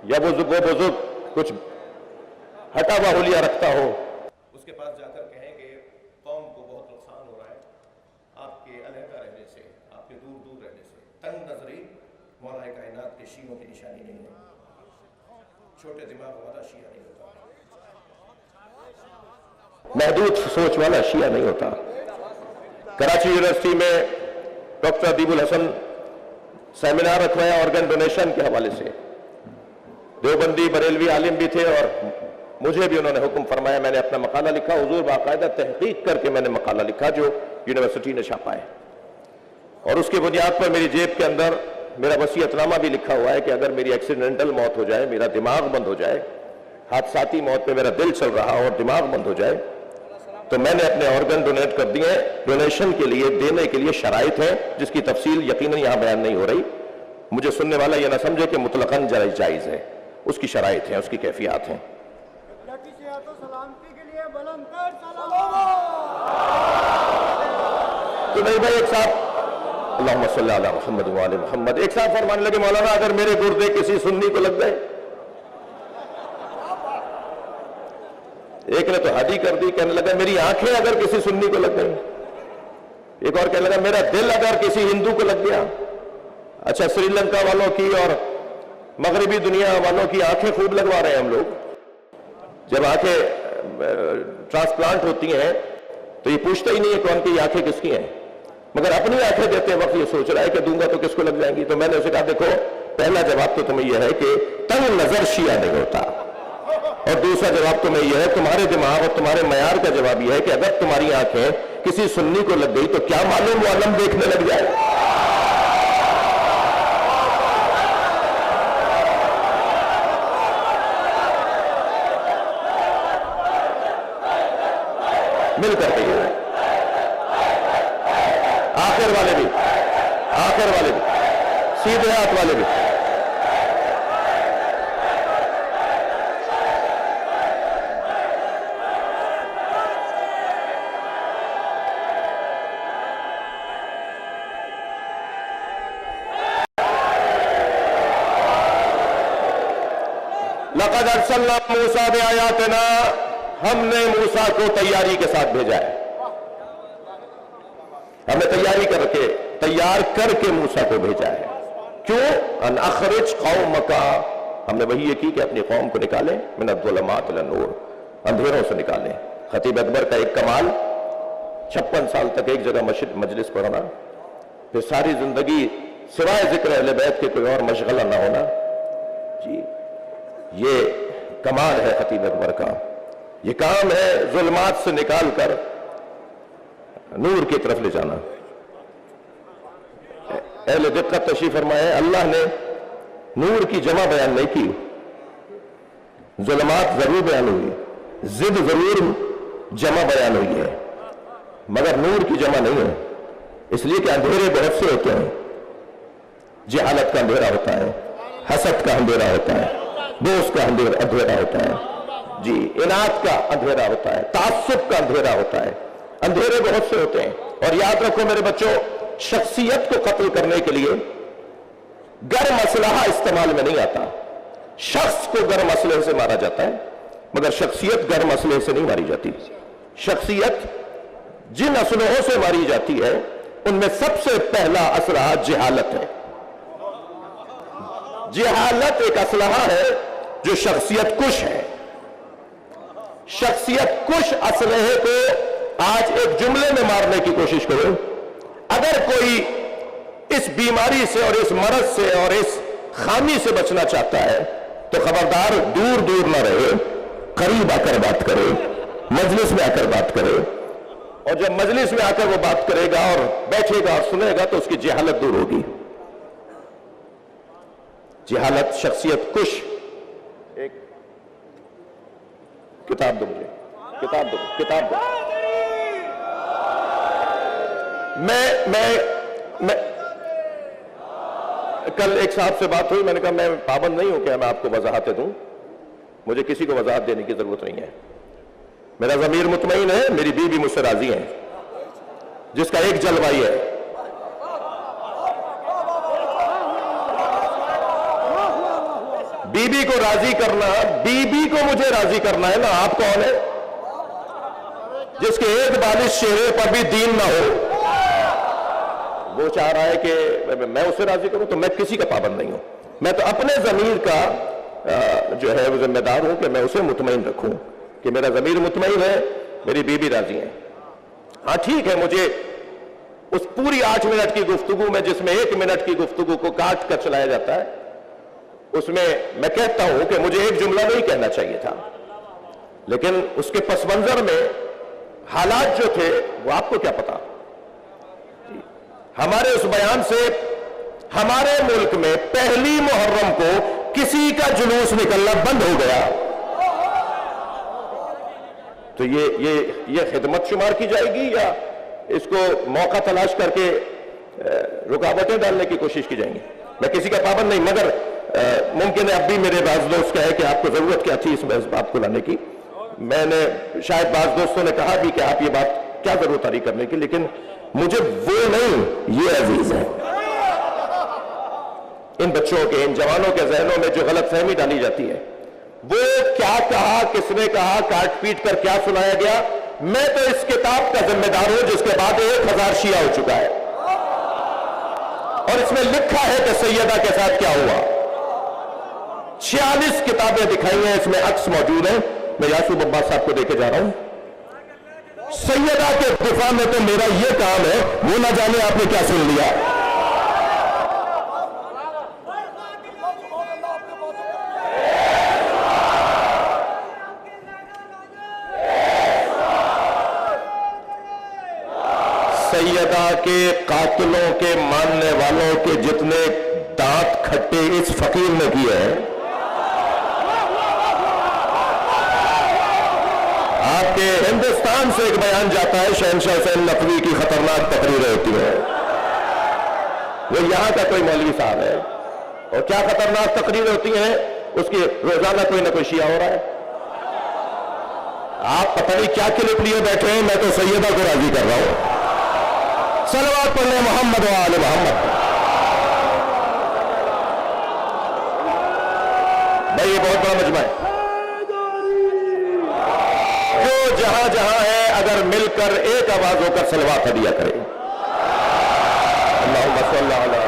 یا وہ بزرگ کچھ ہٹا ہوا حلیہ رکھتا ہو، اس کے پاس جا کر کہیں کہ قوم کو بہت نقصان ہو رہا ہے آپ کے علیحدہ رہنے سے، آپ کے دور دور رہنے سے۔ تنگ نظری مولا کائنات کے شیعوں کی نشانی نہیں ہے، چھوٹے دماغ والا شیعہ نہیں ہوتا، محدود سوچ والا شیعہ نہیں ہوتا۔ کراچی یونیورسٹی میں ڈاکٹر ادیب الحسن سیمینار رکھوایا آرگن ڈونیشن کے حوالے سے، دیوبندی بریلوی عالم بھی تھے اور مجھے بھی انہوں نے حکم فرمایا، میں نے اپنا مقالہ لکھا، حضور باقاعدہ تحقیق کر کے میں نے مقالہ لکھا جو یونیورسٹی نے چھاپا ہے، اور اس کی بنیاد پر میری جیب کے اندر میرا وصیت نامہ بھی لکھا ہوا ہے کہ اگر میری ایکسیڈنٹل موت ہو جائے، میرا دماغ بند ہو جائے، حادثاتی موت پہ میرا دل چل رہا اور دماغ بند ہو جائے، تو میں نے اپنے آرگن ڈونیٹ کر دیے۔ ڈونیشن کے لیے دینے کے لیے شرائط ہیں جس کی تفصیل یقیناً یہاں بیان نہیں ہو رہی، مجھے سننے والا یہ نہ سمجھے کہ مطلقاً جائز ہے، اس کی شرائط ہیں، اس کی کیفیات ہیں۔ تو نہیں بھائی، ایک صاحب اللہم صلی علی محمد وعلی محمد، ایک صاحب فرمانے لگے مولانا اگر میرے گردے کسی سنی کو لگ گئے، ایک نے تو حدی کر دی، کہنے لگا میری آنکھیں اگر کسی سنی کو لگ گئی، ایک اور کہنے لگا میرا دل اگر کسی ہندو کو لگ گیا۔ اچھا، سری لنکا والوں کی اور مغربی دنیا والوں کی آنکھیں خوب لگوا رہے ہیں ہم لوگ، جب آنکھیں ٹرانسپلانٹ ہوتی ہیں تو یہ پوچھتا ہی نہیں ہے کون کی آنکھیں کس کی ہیں، مگر اپنی آنکھیں دیتے وقت یہ سوچ رہا ہے کہ دوں گا تو کس کو لگ جائیں گی۔ تو میں نے اسے کہا دیکھو، پہلا جواب تو تمہیں یہ ہے کہ تنگ نظر شیعہ نہیں ہوتا، اور دوسرا جواب تمہیں یہ ہے، تمہارے دماغ اور تمہارے معیار کا جواب یہ ہے کہ اگر تمہاری آنکھیں کسی سنی کو لگ گئی تو کیا معلوم وہ علم دیکھنے لگ جائے۔ مل کر کے آخر والے بھی، سیدھے ہاتھ والے بھی، لقد ارسلنا موسیٰ بآیاتنا، ہم نے موسیٰ کو تیاری کے ساتھ بھیجا ہے، ہم نے تیار کر کے موسیٰ کو بھیجا ہے۔ کیوں؟ ان اخرج قومک ہم نے وہی یہ کی کہ اپنی قوم کو نکالیں من الظلمات الی النور، اندھیروں سے نکالیں۔ خطیب اکبر کا ایک کمال 56 سال تک ایک جگہ مجلس پڑھنا، پھر ساری زندگی سوائے ذکر اہل بیت کے کوئی اور مشغلہ نہ ہونا، جی یہ کمال ہے خطیب اکبر کا۔ یہ کام ہے ظلمات سے نکال کر نور کی طرف لے جانا۔ اہل دقت تشریف فرمائے، اللہ نے نور کی جمع بیان نہیں کی، ظلمات ضرور بیان ہوئی، ضد ضرور جمع بیان ہوئی ہے، مگر نور کی جمع نہیں ہے، اس لیے کہ اندھیرے بہت سے ہوتے ہیں۔ جہالت کا اندھیرا ہوتا ہے، حسد کا اندھیرا ہوتا ہے، دوست کا اندھیرا ہوتا ہے، جی اناد کا اندھیرا ہوتا ہے، تعصب کا اندھیرا ہوتا ہے، اندھیرے بہت سے ہوتے ہیں۔ اور یاد رکھو میرے بچوں، شخصیت کو قتل کرنے کے لیے گرم اسلحہ استعمال میں نہیں آتا۔ شخص کو گرم اسلحے سے مارا جاتا ہے، مگر شخصیت گرم اسلحے سے نہیں ماری جاتی۔ شخصیت جن اسلحوں سے ماری جاتی ہے ان میں سب سے پہلا اسلحہ جہالت ہے۔ جہالت ایک اسلحہ ہے جو شخصیت کش ہے۔ شخصیت کش اسلحے کو آج ایک جملے میں مارنے کی کوشش کرو۔ اگر کوئی اس بیماری سے اور اس مرض سے اور اس خامی سے بچنا چاہتا ہے تو خبردار دور دور نہ رہے، قریب آ کر بات کرے، مجلس میں آ کر بات کرے، اور جب مجلس میں آ کر وہ بات کرے گا اور بیٹھے گا اور سنے گا تو اس کی جہالت دور ہوگی۔ جہالت شخصیت کش۔ ایک کتاب دو مجھے، کتاب دو۔ میں کل ایک صاحب سے بات ہوئی، میں نے کہا میں پابند نہیں ہوں کہ میں آپ کو وضاحتیں دوں، مجھے کسی کو وضاحت دینے کی ضرورت نہیں ہے، میرا ضمیر مطمئن ہے، میری بیوی مجھ سے راضی ہے، جس کا ایک جلوہ ہے بیوی کو راضی کرنا، بیوی کو مجھے راضی کرنا ہے نا۔ آپ کون ہے جس کے ایک بالش چہرے پر بھی دین نہ ہو؟ وہ چاہ رہا ہے کہ میں اسے راضی کروں، تو میں کسی کا پابند نہیں ہوں۔ میں تو اپنے ضمیر کا جو ہے وہ ذمہ دار ہوں کہ میں اسے مطمئن رکھوں کہ میرا ضمیر مطمئن ہے، میری بیوی راضی ہے۔ ہاں ٹھیک ہے، مجھے اس پوری 8 منٹ کی گفتگو میں جس میں 1 منٹ کی گفتگو کو کاٹ کر چلایا جاتا ہے، اس میں کہتا ہوں کہ مجھے ایک جملہ نہیں کہنا چاہیے تھا، لیکن اس کے پس منظر میں حالات جو تھے وہ آپ کو کیا پتا۔ ہمارے اس بیان سے ہمارے ملک میں پہلی محرم کو کسی کا جلوس نکلنا بند ہو گیا، تو یہ خدمت شمار کی جائے گی یا اس کو موقع تلاش کر کے رکاوٹیں ڈالنے کی کوشش کی جائیں گی؟ میں کسی کا پابند نہیں، مگر ممکن ہے اب بھی میرے بعض دوست کہے کہ آپ کو ضرورت کیا تھی اس بات کو لانے کی۔ میں نے شاید بعض دوستوں نے کہا بھی کہ آپ یہ بات کیا ضرورت آ رہی کرنے کی، لیکن مجھے وہ نہیں، یہ عزیز ہے۔ ان بچوں کے، ان جوانوں کے ذہنوں میں جو غلط فہمی ڈالی جاتی ہے، وہ کیا کہا، کس نے کہا، کاٹ پیٹ کر کیا سنایا گیا، میں تو اس کتاب کا ذمہ دار ہوں جس کے بعد 1000 شیعہ ہو چکا ہے، اور اس میں لکھا ہے کہ سیدہ کے ساتھ کیا ہوا۔ 46 کتابیں دکھائی ہیں، اس میں عکس موجود ہیں، میں یاسوب عباس صاحب کو دے کے جا رہا ہوں۔ سیدہ کے دفاع میں تو میرا یہ کام ہے، وہ نہ جانے آپ نے کیا سن لیا۔ سیدہ کے قاتلوں کے ماننے والوں کے جتنے دانت کھٹے اس فقیر نے کیے ہیں، آپ کے ہندوستان سے ایک بیان جاتا ہے، شہنشاہ حسین نقوی کی خطرناک تقریریں ہوتی ہیں، وہ یہاں کا کوئی مولوی صاحب ہے، اور کیا خطرناک تقریریں ہوتی ہیں، اس کی روزانہ کوئی نہ کوئی شیعہ ہو رہا ہے۔ آپ پتہ نہیں کیا کلپ لیے بیٹھے ہیں، میں تو سیدہ کو راضی کر رہا ہوں۔ صلوات پڑھیں محمد و آل محمد۔ بھائی یہ بہت بڑا مجمع ہے، جو جہاں جہاں ہے اگر مل کر ایک آواز ہو کر صلوات ہدیہ کرے۔ اللہم صلی اللہ علیہ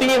3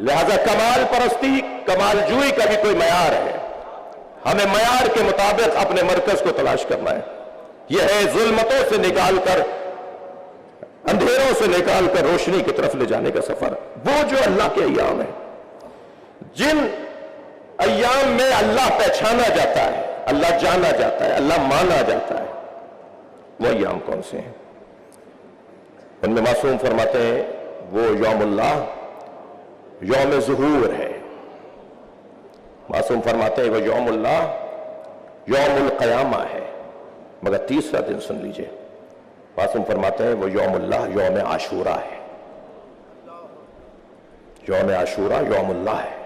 لہذا کمال پرستی، کمال جوئی کا بھی کوئی معیار ہے، ہمیں معیار کے مطابق اپنے مرکز کو تلاش کرنا ہے۔ یہ ہے ظلمتوں سے نکال کر، اندھیروں سے نکال کر روشنی کی طرف لے جانے کا سفر۔ وہ جو اللہ کے ایام ہیں، جن ایام میں اللہ پہچانا جاتا ہے، اللہ جانا جاتا ہے، اللہ مانا جاتا ہے، وہ ایام کون سے ہیں؟ ان میں معصوم فرماتے ہیں وہ یوم اللہ یوم ظہور ہے۔ معصوم فرماتے ہیں وہ یوم اللہ یوم القیامہ ہے، مگر تیسرا دن سن لیجئے، معصوم فرماتے ہیں وہ یوم اللہ یوم عاشورہ ہے۔ یوم عاشورہ یوم اللہ ہے،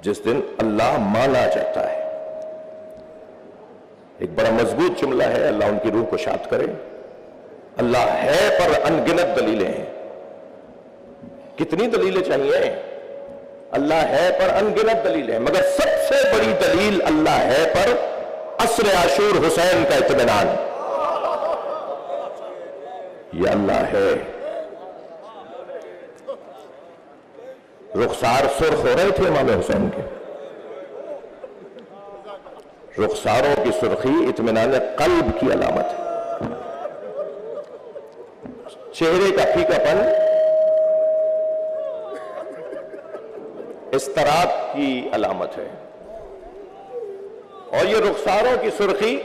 جس دن اللہ مانا جاتا ہے۔ ایک بڑا مضبوط جملہ ہے، اللہ ان کی روح کو شاد کرے۔ اللہ ہے پر انگنت دلیلیں ہیں۔ کتنی دلیلیں چاہیے؟ اللہ ہے پر انگنت دلیلیں ہیں، مگر سب سے بڑی دلیل اللہ ہے پر عصر عاشور حسین کا اطمینان۔ یہ اللہ ہے۔ رخسار سرخ ہو رہے تھے امام حسین کے، رخساروں کی سرخی اطمینان قلب کی علامت ہے، چہرے کا پھیکا پن اضطراب کی علامت ہے، اور یہ رخساروں کی سرخی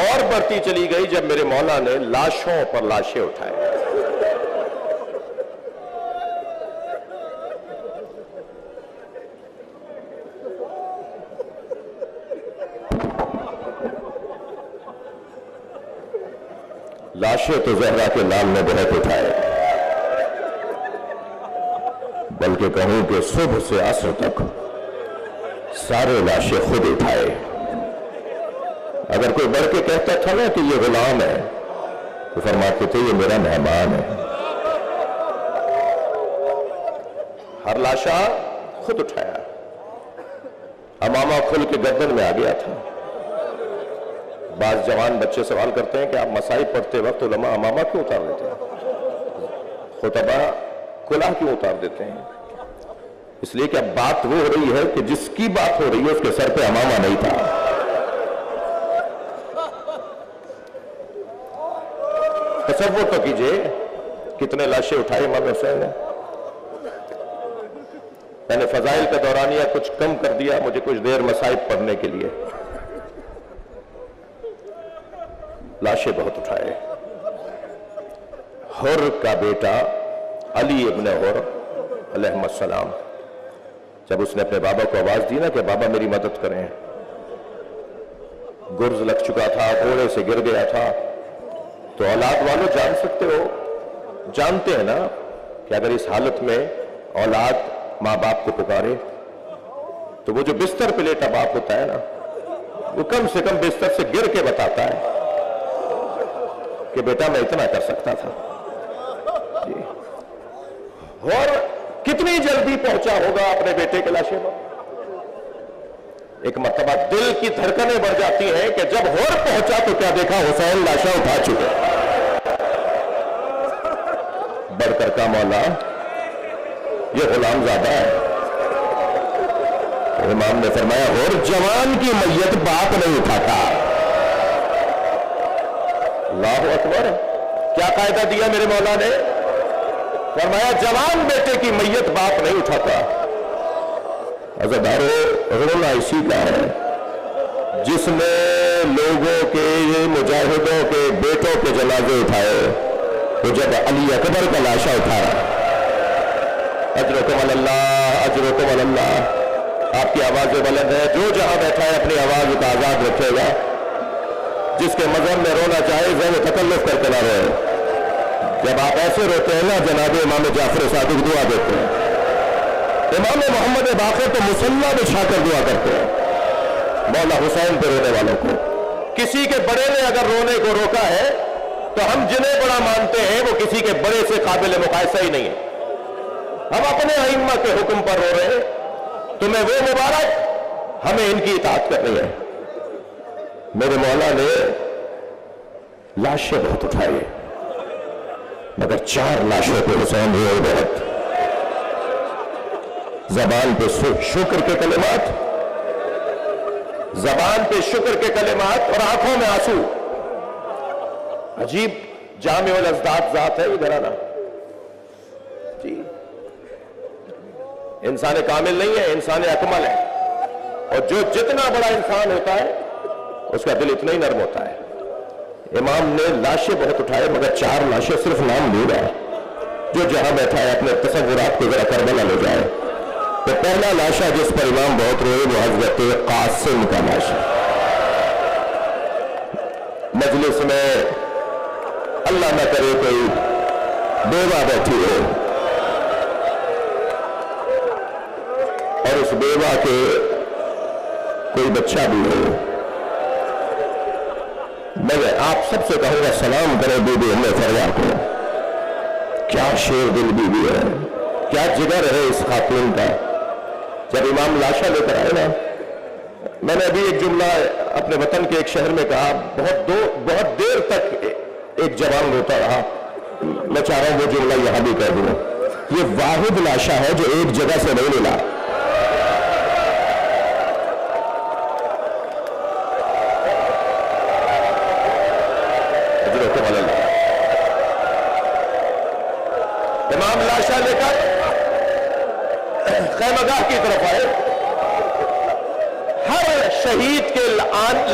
اور بڑھتی چلی گئی جب میرے مولا نے لاشوں پر لاشیں اٹھائے۔ لاشیں تو زہرا کے نام میں بہت اٹھائے، بلکہ کہوں کہ صبح سے عصر تک سارے لاشیں خود اٹھائے۔ اگر کوئی بڑھ کے کہتا تھا نا کہ یہ غلام ہے، تو فرماتے تھے یہ میرا مہمان ہے۔ ہر لاشا خود اٹھایا، امامہ کھل کے گردن میں آ گیا تھا۔ بعض جوان بچے سوال کرتے ہیں کہ آپ مصائب پڑھتے وقت علماء امامہ کیوں اتار دیتے ہیں، خطبہ کلاه کیوں اتار دیتے ہیں؟ اس لیے کہ اب بات وہ ہو رہی ہے کہ جس کی بات ہو رہی ہے اس کے سر پہ امامہ نہیں تھا۔ تصور تو کیجئے کتنے لاشیں اٹھائے امام حسین نے۔ میں نے فضائل کا دورانیہ کچھ کم کر دیا، مجھے کچھ دیر مصائب پڑھنے کے لیے۔ لاشیں بہت اٹھائے۔ حر کا بیٹا علی ابن حر علیہ السلام، جب اس نے اپنے بابا کو آواز دی نا کہ بابا میری مدد کریں، گرز لگ چکا تھا، گھوڑے سے گر گیا تھا، تو اولاد والوں جان سکتے ہو، جانتے ہیں نا کہ اگر اس حالت میں اولاد ماں باپ کو پکارے تو وہ جو بستر پہ لیٹا باپ ہوتا ہے نا، وہ کم سے کم بستر سے گر کے بتاتا ہے کہ بیٹا میں اتنا کر سکتا تھا۔ جی، اور کتنی جلدی پہنچا ہوگا اپنے بیٹے کے لاشے پر۔ ایک مرتبہ دل کی دھڑکنیں بڑھ جاتی ہیں کہ جب ہور پہنچا تو کیا دیکھا، حسین لاشیں اٹھا چکے۔ بڑھ کر کا مولا یہ غلام زادہ ہے۔ امام نے فرمایا ہور جوان کی میت باپ نہیں اٹھاتا۔ اللہ اکبر، کیا قاعدہ دیا میرے مولا نے؟ فرمایا جوان بیٹے کی میت باپ نہیں اٹھاتا۔ عزیزانو، رونا اسی کا ہے جس نے لوگوں کے مجاہدوں کے بیٹوں کے جنازے اٹھائے، تو جب علی اکبر کا لاشا اٹھایا، اجرکم اللہ اجرکم اللہ۔ آپ کی آواز بلند ہے، جو جہاں بیٹھا ہے اپنی آواز کا آزاد رکھے گا۔ جس کے مذہب میں رونا چاہے ذہن تکلف کر کے نہ روئے۔ جب آپ ایسے روتے ہیں نا، جناب امام جعفر صادق دعا دیتے ہیں، امام محمد باقر تو مصلی بچھا کر دعا کرتے ہیں مولا حسین پہ رونے والوں کو۔ کسی کے بڑے نے اگر رونے کو روکا ہے تو ہم جنہیں بڑا مانتے ہیں وہ کسی کے بڑے سے قابل مقایسہ ہی نہیں ہے۔ ہم اپنے ائمہ کے حکم پر رو رہے ہیں، تمہیں وہ مبارک، ہمیں ان کی اطاعت کرنی ہے۔ میرے مولا نے لاشیں بہت اٹھائے، مگر 4 لاشوں پہ حسین ہوئے بہت۔ زبان پہ شکر کے کلمات، زبان پہ شکر کے کلمات اور آنکھوں میں آنسو. عجیب جامع الازداد ذات ہے ادھر آنا جی. انسان کامل نہیں ہے، انسان اکمل ہے. اور جو جتنا بڑا انسان ہوتا ہے اس کا دل اتنا ہی نرم ہوتا ہے. امام نے لاشیں بہت اٹھائے مگر 4 لاشیں صرف نام لے رہا ہے. جو جہاں بیٹھا ہے اپنے تصورات کو ذرا کربلا لے جائے. تو پہلا لاشا جس پر امام بہت روئے وہ حضرت قاسم کا لاشا. مجلس میں اللہ نہ کرے کوئی بیوہ بیٹھی ہو اور اس بیوہ کے کوئی بچہ بھی ہو. میں آپ سب سے کہوں گا سلام کریں بی بی ام فروا کو. کیا شیر دل بی بی ہے، کیا جگر ہے اس خاتون کا. جب امام لاشا لے کر آئے نا، میں نے ابھی ایک جملہ اپنے وطن کے ایک شہر میں کہا، بہت دیر تک ایک جوان روتا رہا. میں چاہ رہا ہوں وہ جملہ یہاں بھی کہہ دوں. یہ واحد لاشا ہے جو ایک جگہ سے نہیں ملا. امام لاشا لے کر خیمہ گاہ کی طرف آئے. ہر شہید کے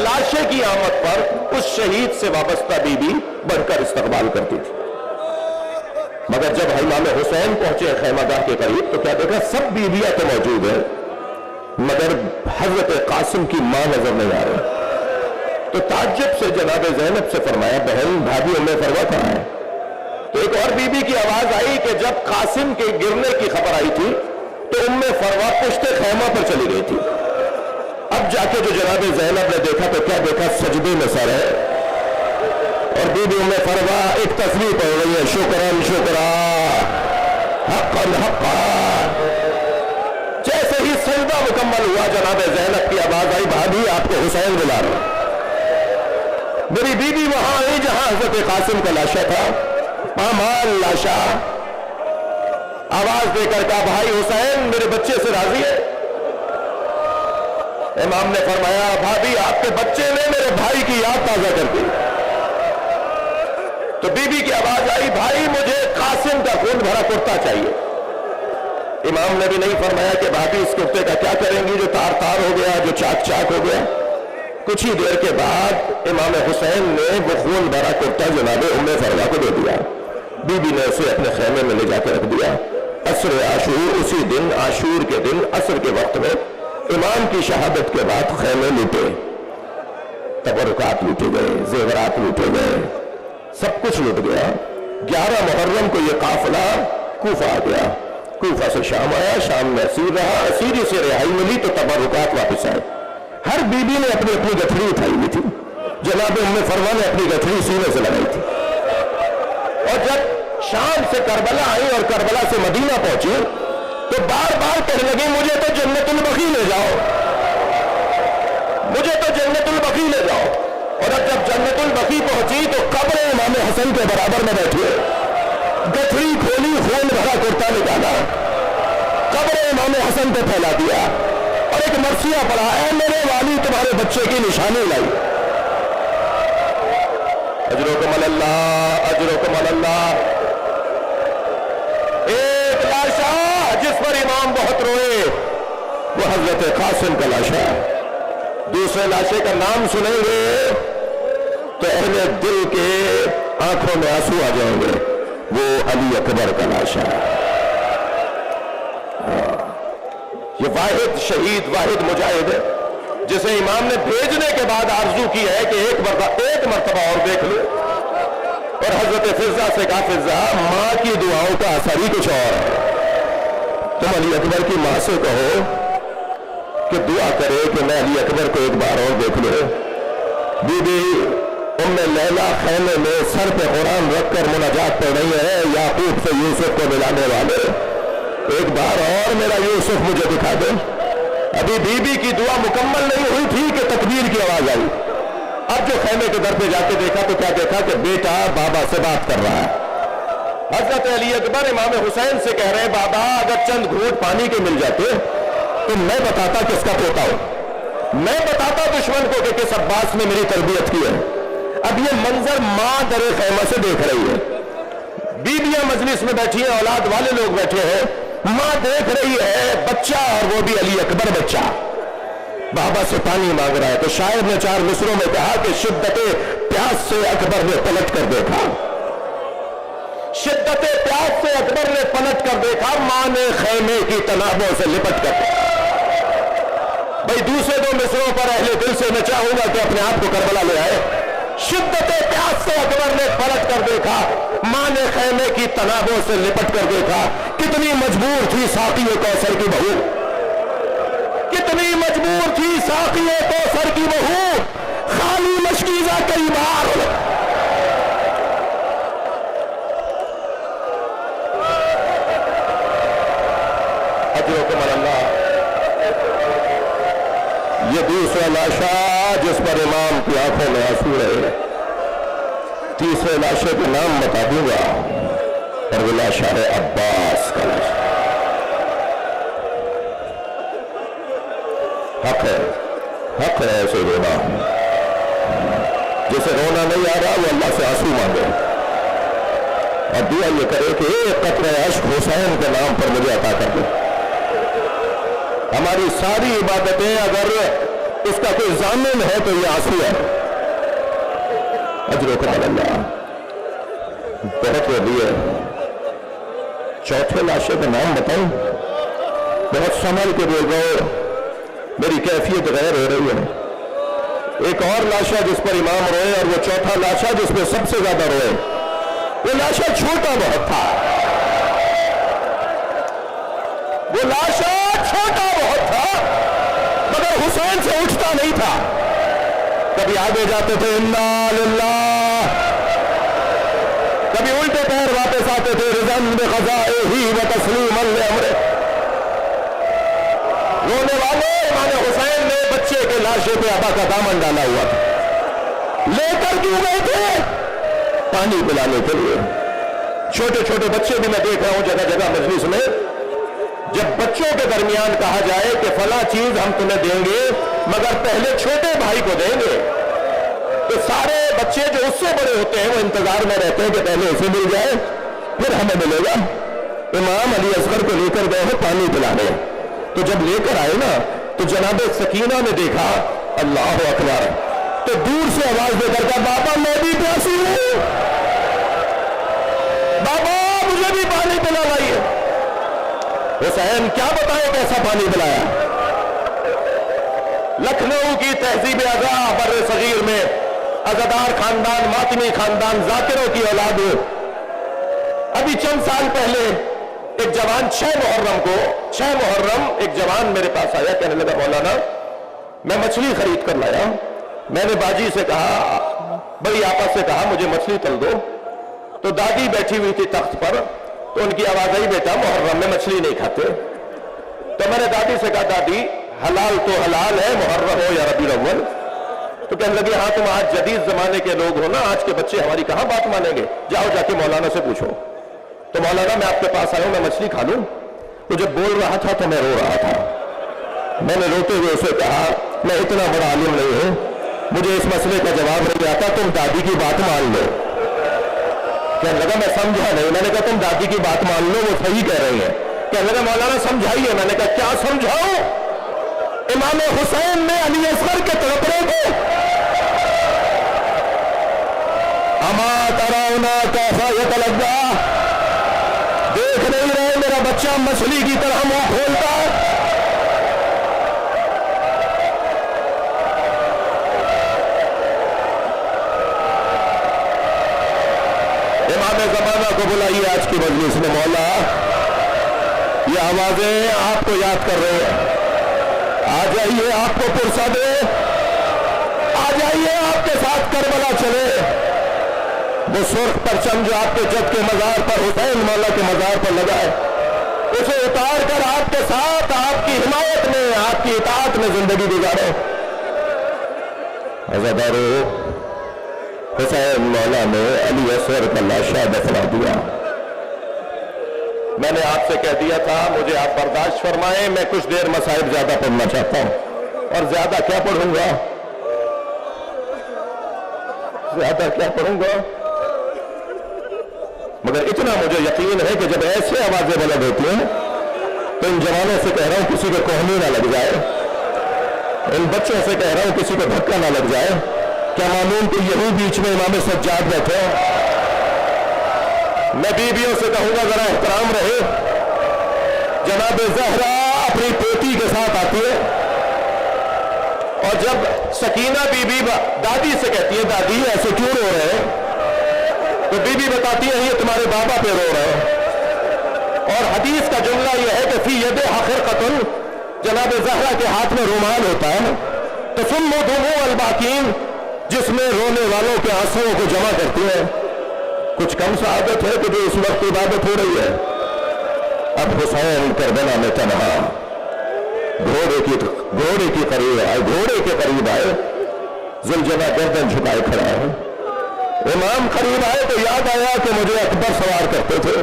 لاشے کی آمد پر اس شہید سے وابستہ بی بی بڑھ کر استقبال کرتی تھی. مگر جب امام حسین پہنچے خیمہ گاہ کے قریب تو کیا دیکھا، سب بیویاں تو موجود ہیں مگر حضرت قاسم کی ماں نظر نہیں آ رہی. تو تعجب سے جناب زینب سے فرمایا، بہن بھابھی ام فروا کہاں ہے؟ تو ایک اور بی بی کی آواز آئی کہ جب قاسم کے گرنے کی خبر آئی تھی تو ام فروا پشت خیمہ پر چلی گئی تھی. اب جا کے جو جناب زینب نے دیکھا تو کیا دیکھا، سجدے میں سر ہے اور بی بی ام فروا ایک تصویر پڑھ رہی ہے، شکران شکرا حقا حقا. جیسے ہی سجدہ مکمل ہوا جناب زینب کی آواز آئی، بھابھی آپ کو حسین بلا رہا. میری بی بی وہاں آئی جہاں حضرت قاسم کا لاشا تھا، پامال لاشا. آواز دے کر کہا، بھائی حسین میرے بچے سے راضی ہے؟ امام نے فرمایا، بھابھی آپ کے بچے نے میرے بھائی کی یاد تازہ کر دی. تو بی بی کی آواز آئی، بھائی مجھے قاسم کا خون بھرا کرتا چاہیے. امام نے بھی نہیں فرمایا کہ بھابھی اس کرتے کا کیا کریں گی جو تار تار ہو گیا، جو چاک چاک ہو گیا. کچھ ہی دیر کے بعد امام حسین نے وہ خون بھرا کرتا جناب ام فروا کو دے دیا. بی بی نے اسے اپنے خیمے میں لے جا کے رکھ دیا. عصر عاشور، اسی دن عاشور کے دن عصر کے وقت میں امام کی شہادت کے بعد خیمے لوٹے، تبرکات لوٹے گئے، زیورات لوٹے گئے، سب کچھ لوٹ گیا. 11 محرم کو یہ قافلہ کوفہ آ گیا. کوفہ سے شام آیا، شام میں اسیر رہا، اسیری سے رہائی ملی تو تبرکات واپس آئے. ہر بی بی نے اپنی اپنی گٹھڑی اٹھائی ہوئی تھی. جناب ام فروا نے اپنی گٹھڑی سینے سے لگائی تھی. اور جب شام سے کربلا آئی اور کربلا سے مدینہ پہنچی تو بار بار کہنے لگی، مجھے تو جنت البقیع لے جاؤ، مجھے تو جنت البقیع لے جاؤ. اور اب جب جنت البقیع پہنچی تو قبر امام حسن کے برابر میں بیٹھے، گٹھڑی کھولی، خون بھرا کرتا نکالا، قبر امام حسن پہ پھیلا دیا اور ایک مرثیہ پڑھا، اے میرے والی تمہارے بچے کی نشانی لائی. اجرکم اللہ، اجرکم اللہ. ایک لاشا جس پر امام بہت روئے وہ حضرت قاسم کا لاشا. دوسرے لاشے کا نام سنیں گے تو اہل دل کے آنکھوں میں آنسو آ جائیں گے، وہ علی اکبر کا لاشا. یہ واحد شہید، واحد مجاہد ہے جسے امام نے بھیجنے کے بعد آرزو کی ہے کہ ایک مرتبہ اور دیکھ لو. اور حضرت فضہ سے کہا، فضہ ماں کی دعاؤں کا اثر ہی کچھ اور ہے. تم علی اکبر کی ماں سے کہو کہ دعا کرے کہ میں علی اکبر کو ایک بار اور دیکھ لوں. بی بی ام لیلا خیمے میں سر پہ قرآن رکھ کر مناجات پڑھ رہی ہے، یعقوب سے یوسف کو ملانے والے، ایک بار اور میرا یوسف مجھے دکھا دے. ابھی بی بی کی دعا مکمل نہیں ہوئی تھی کہ تکبیر کی آواز آئی. اب جو خیمے کے در پہ جا کے دیکھا تو کیا دیکھا کہ بیٹا بابا سے بات کر رہا ہے. حضرت علی اکبر امام حسین سے کہہ رہے ہیں بابا اگر چند گھونٹ پانی کے مل جاتے تو میں بتاتا کس کا پوتا ہوں، میں بتاتا دشمن کو کہ کس عباس نے میری تربیت کی ہے۔ اب یہ منظر ماں در خیمہ سے دیکھ رہی ہے، بیویاں مجلس میں بیٹھی ہیں، اولاد والے لوگ بیٹھے ہیں، ماں دیکھ رہی ہے بچہ، اور وہ بھی علی اکبر بچہ بابا سے پانی مانگ رہا ہے۔ تو شاعر نے 4 مصروں میں کہا کہ شدت پیاس سے اکبر نے پلٹ کر دیکھا، شدت پیاس سے اکبر نے پلٹ کر دیکھا، ماں نے خیمے کی تنابوں سے لپٹ کر دیکھا۔ بھائی دوسرے 2 مصروں پر اہل دل سے میں چاہوں گا کہ اپنے آپ کو کربلا لے آئے۔ شدت پیاس سے اکبر نے پلٹ کر دیکھا، ماں نے خیمے کی تنابوں سے لپٹ کر دیکھا۔ کتنی مجبور تھی ساقی کوثر کی بہو، کتنی مجبور تھی ساقی کوثر کی بہو، خالی مشکیزہ کئی بار اجرکم اللہ۔ یہ دوسرا لاشا جس پر امام کی آنکھوں میں آنسو رہے، تیسرے لاشے کا نام بتا دوں گا، اور وہ لاشا ہے عباس کا لاشا۔ حق ہے ایسے رونا، جسے رونا نہیں آ رہا وہ اللہ سے آنسو مانگے اور دعا یہ کرے کہ ایک قطرہ عشق حسین کے نام پر مجھے عطا کر دے۔ ہماری ساری عبادتیں اگر اس کا کوئی ضامن ہے تو یہ آنسو ہے۔ اجرکم اللہ۔ بہت وڈی ہے۔ چوتھے لاشے کا نام بتاؤں؟ بہت سنبھل کے بول گئے، میری کیفیت غیر ہو رہی ہے۔ ایک اور لاشا جس پر امام روئے، اور وہ چوتھا لاشا جس پہ سب سے زیادہ روئے، وہ لاشا چھوٹا بہت تھا، وہ لاشا چھوٹا بہت تھا مگر حسین سے اٹھتا نہیں تھا۔ کبھی آگے جاتے تھے انا للہ، کبھی الٹے پیر واپس آتے تھے رضن بقضائہ و تسلیما لامرہ۔ رونے والے امام حسین نے بچے کے لاشے پہ ابا کا دامن ڈالا ہوا تھا، لے کر کیوں گئے تھے؟ پانی پلانے کے لیے۔ چھوٹے چھوٹے بچے بھی میں دیکھ رہا ہوں جگہ جگہ مجلس میں، جب بچوں کے درمیان کہا جائے کہ فلاں چیز ہم تمہیں دیں گے مگر پہلے چھوٹے بھائی کو دیں گے، تو سارے بچے جو اس سے بڑے ہوتے ہیں وہ انتظار میں رہتے ہیں کہ پہلے اسے مل جائے پھر ہمیں ملے گا۔ امام علی اصغر کو لے کر گئے ہیں پانی پلانے، تو جب لے کر آئے نا تو جناب سکینہ نے دیکھا، اللہ اکبر، تو دور سے آواز دے کر کہا بابا میں بھی پیاسی ہوں، بابا مجھے بھی پانی پلا لائیے۔ حسین کیا بتائے کیسا پانی پلایا؟ لکھنؤ کی تہذیب ازا بر صغیر میں عزادار خاندان، ماتمی خاندان، ذاکروں کی اولاد ہو۔ ابھی چند سال پہلے ایک جوان 6 محرم ایک جوان میرے پاس آیا، کہنے لگا مولانا میں مچھلی خرید کر لایا۔ میں نے باجی سے کہا، بڑی آپا سے کہا مجھے مچھلی تل دو، تو دادی بیٹھی ہوئی تھی تخت پر، تو ان کی آواز آئی بیٹا محرم میں مچھلی نہیں کھاتے۔ تو میں نے دادی سے کہا دادی حلال تو حلال ہے محرم ہو یا ربیع الاول۔ تو کہنے لگی ہاں تم آج جدید زمانے کے لوگ ہو نا، آج کے بچے ہماری کہاں بات مانیں گے، جاؤ جا کے مولانا سے پوچھو۔ تو مولانا میں آپ کے پاس آیا ہوں، میں مچھلی کھا لوں؟ تو جب بول رہا تھا تو میں رو رہا تھا۔ میں نے روتے ہوئے اسے کہا میں اتنا بڑا عالم نہیں ہوں، مجھے اس مسئلے کا جواب نہیں آتا، تم دادی کی بات مان لو۔ کہنے لگا میں سمجھا نہیں۔ میں نے کہا تم دادی کی بات مان لو، وہ صحیح کہہ رہی ہیں۔ کہنے لگا مولانا سمجھائیے۔ میں نے کہا کیا سمجھاؤں؟ امام حسین نے علی اصغر کے تڑپنے کو اما ترونا کیسا یتلذا، دیکھ نہیں رہے میرا بچہ مچھلی کی طرح منہ کھولتا ہے؟ امام زمانہ کو بلائیے آج کی مجلس میں، مولا یہ آوازیں آپ کو یاد کر رہے ہیں، آ جائیے آپ کو پرسہ دے، آ جائیے آپ کے ساتھ کربلا چلے۔ وہ سرخ پرچم جو آپ کے جد کے مزار پر حسین مولا کے مزار پر لگا ہے، اسے اتار کر آپ کے ساتھ آپ کی حمایت میں، آپ کی اطاعت میں زندگی گزارے۔ عزادارو، حسین مولا نے علی اصغر کا لاشا دفنا دیا، میں نے آپ سے کہہ دیا تھا مجھے آپ برداشت فرمائیں، میں کچھ دیر مصائب زیادہ پڑھنا چاہتا ہوں، اور زیادہ کیا پڑھوں گا، زیادہ کیا پڑھوں گا، مگر اتنا مجھے یقین ہے کہ جب ایسے آوازیں بلند ہوتی ہیں تو ان جوانوں سے کہہ رہا ہوں کسی کو کوہنی نہ لگ جائے، ان بچوں سے کہہ رہا ہوں کسی کو دھکا نہ لگ جائے، کیا معلوم کہ یہی بیچ میں امام سجاد بیٹھے، میں بیویوں سے کہوں گا ذرا احترام رہے، جناب زہرا اپنی پوتی کے ساتھ آتی ہے، اور جب سکینہ بی بی دادی سے کہتی ہے دادی ایسے کیوں رو رہے ہیں، تو بی بی بتاتی ہے یہ تمہارے بابا پہ رو رہے ہیں، اور حدیث کا جملہ یہ ہے کہ فی یدہا خرقۃ، جناب زہرا کے ہاتھ میں رومال ہوتا ہے، تسم دموع الباکین، جس میں رونے والوں کے آنسوؤں کو جمع کرتی ہے، کچھ کم سعادت ہے کہ جو اس وقت عبادت ہو رہی ہے، اب حسین کربلا میں تنہا گھوڑے کی قریب آئے، گھوڑے کے قریب آئے، زلجلہ گردن جھکائے کھڑا ہے، امام قریب آئے تو یاد آیا کہ مجھے اکبر سوار کرتے تھے،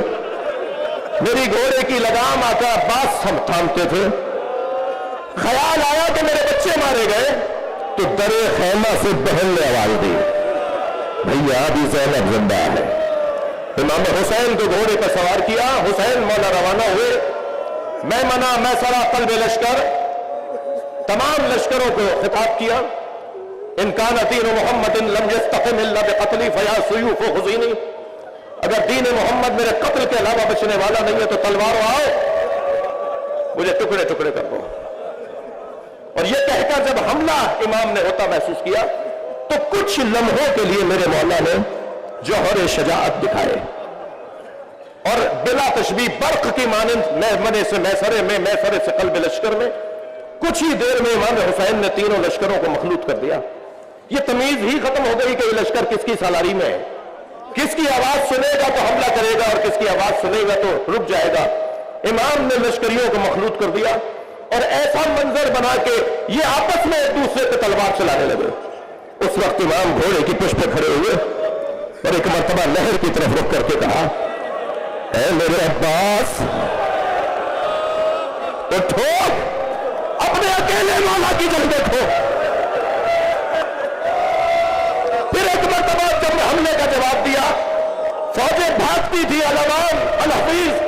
میری گھوڑے کی لگام آ کر عباس تھامتے تھے، خیال آیا کہ میرے بچے مارے گئے تو در خیمہ سے بہن نے آواز دی بھیا ابھی زینب زندہ ہے، امام حسین کو گھوڑے پر سوار کیا، حسین مولا روانہ ہوئے، میمنہ میسرہ قلب لشکر، تمام لشکروں کو خطاب کیا، ان کان دین محمد لم یستقم الا بقتلی فیا سیوف حزینی، اگر دین محمد میرے قتل کے علاوہ بچنے والا نہیں ہے تو تلواروں آؤ مجھے ٹکڑے ٹکڑے کر دو، اور یہ کہہ کر جب حملہ امام نے ہوتا محسوس کیا تو کچھ لمحوں کے لیے میرے مولا نے جوہر شجاعت دکھائے، اور بلا تشبیہ برق کی مانند میمنے سے میسرے میں، میسرے سے قلب لشکر میں، کچھ ہی دیر میں امام حسین نے تینوں لشکروں کو مخلوط کر دیا، یہ تمیز ہی ختم ہو گئی کہ یہ لشکر کس کی سالاری میں ہے، کس کی آواز سنے گا تو حملہ کرے گا اور کس کی آواز سنے گا تو رک جائے گا، امام نے لشکریوں کو مخلوط کر دیا، اور ایسا منظر بنا کہ یہ آپس میں ایک دوسرے پہ تلوار چلانے لگے، اس وقت امام گھوڑے کی پشت پہ کھڑے ہوئے اور ایک مرتبہ نہر کی طرف رخ کر کے کہا اے میرے عباس اٹھو، اپنے اکیلے مولا کی جنگ دیکھو، پھر ایک مرتبہ جب حملے کا جواب دیا، فوجیں بھاگتی تھی علوان الحفیظ،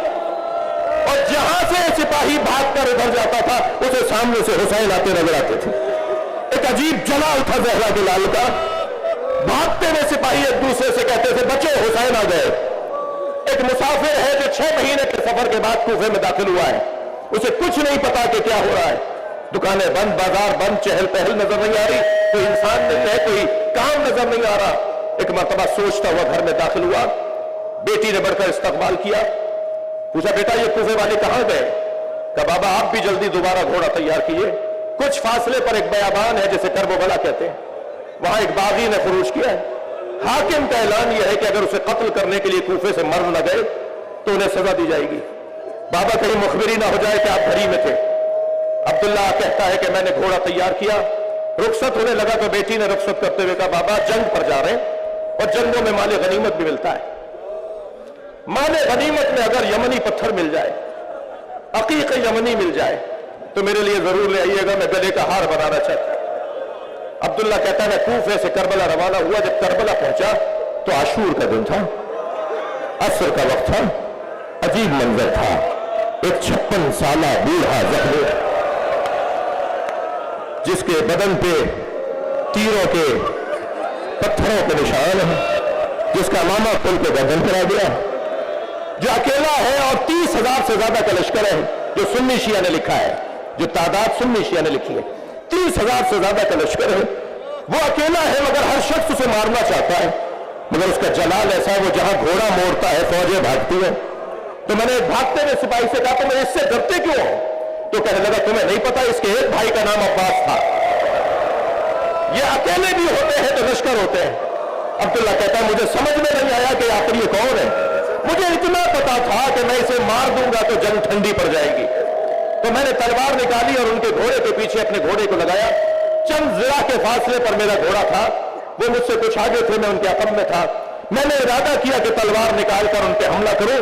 اور جہاں سے سپاہی بھاگ کر ادھر جاتا تھا اسے سامنے سے حسین آتے نظر آتے تھے، ایک عجیب جلال تھا زہرا کے لال کا، بھاگتے ہوئے سپاہی ایک دوسرے سے کہتے تھے بچو حسین آ گئے، ایک مسافر ہے جو 6 مہینے کے سفر کے بعد کوفے میں داخل ہوا ہے، اسے کچھ نہیں پتا کہ کیا ہو رہا ہے، دکانیں بند، بازار بند، چہل پہل نظر نہیں آ رہی، کوئی انسان نہیں ہے، کوئی کام نظر نہیں آ رہا، ایک مرتبہ سوچتا ہوا گھر میں داخل ہوا، بیٹی نے بڑھ کر استقبال کیا، پوچھا بیٹا یہ کوفے والے کہاں گئے، کہا بابا آپ بھی جلدی دوبارہ گھوڑا تیار کیے، کچھ فاصلے پر ایک بیابان ہے جسے کرب و بلا کہتے ہیں، وہاں ایک باغی نے خروج کیا ہے، حاکم کا اعلان یہ ہے کہ اگر اسے قتل کرنے کے لیے کوفے سے مر نہ گئے تو انہیں سزا دی جائے گی، بابا کہیں مخبری نہ ہو جائے کہ آپ گھر میں تھے، عبداللہ کہتا ہے کہ میں نے گھوڑا تیار کیا، رخصت ہونے لگا تو بیٹی نے رخصت کرتے ہوئے کہا بابا جنگ پر جا رہے ہیں اور جنگوں میں مال غنیمت بھی ملتا ہے، مال غنیمت میں اگر یمنی پتھر مل جائے، عقیق یمنی مل جائے تو میرے لیے ضرور لے آئیے گا، میں گلے کا ہار بنانا چاہتا ہوں۔ عبداللہ کہتا ہے میں کوفے سے کربلا روانہ ہوا، جب کربلا پہنچا تو عاشور کا دن تھا، عصر کا وقت تھا، عجیب منظر تھا، ایک 56 سالہ بوڑھا زخمی جس کے بدن پہ تیروں کے پتھروں کے نشان ہیں، جس کا امامہ کھل کے گردن پر آ گیا، جو اکیلا ہے اور 30,000 سے زیادہ کا لشکر ہے جو سنی شیعہ نے لکھا ہے، جو تعداد سنی شیعہ نے لکھی ہے، 30,000 سے زیادہ کا لشکر ہے، وہ اکیلا ہے مگر ہر شخص اسے مارنا چاہتا ہے، مگر اس کا جلال ایسا ہے وہ جہاں گھوڑا موڑتا ہے فوجیں بھاگتی ہیں۔ تو میں نے بھاگتے ہوئے سپاہی سے کہا تمہیں اس سے ڈرتے کیوں ہو؟ تو کہنے لگا تمہیں نہیں پتا اس کے ایک بھائی کا نام عباس تھا، یہ اکیلے بھی ہوتے ہیں تو لشکر ہوتے ہیں۔ عبداللہ کہتا ہے مجھے سمجھ میں نہیں آیا کہ آخر یہ کون ہے، مجھے اتنا پتا تھا کہ میں اسے مار دوں گا تو جنگ ٹھنڈی پڑ جائے گی، تو میں نے تلوار نکالی اور ان کے گھوڑے کے پیچھے اپنے گھوڑے کو لگایا، چند ذرا کے فاصلے پر میرا گھوڑا تھا، وہ مجھ سے کچھ آگے تھے، میں ان کے عقب میں تھا، میں نے ارادہ کیا کہ تلوار نکال کر ان پہ حملہ کروں،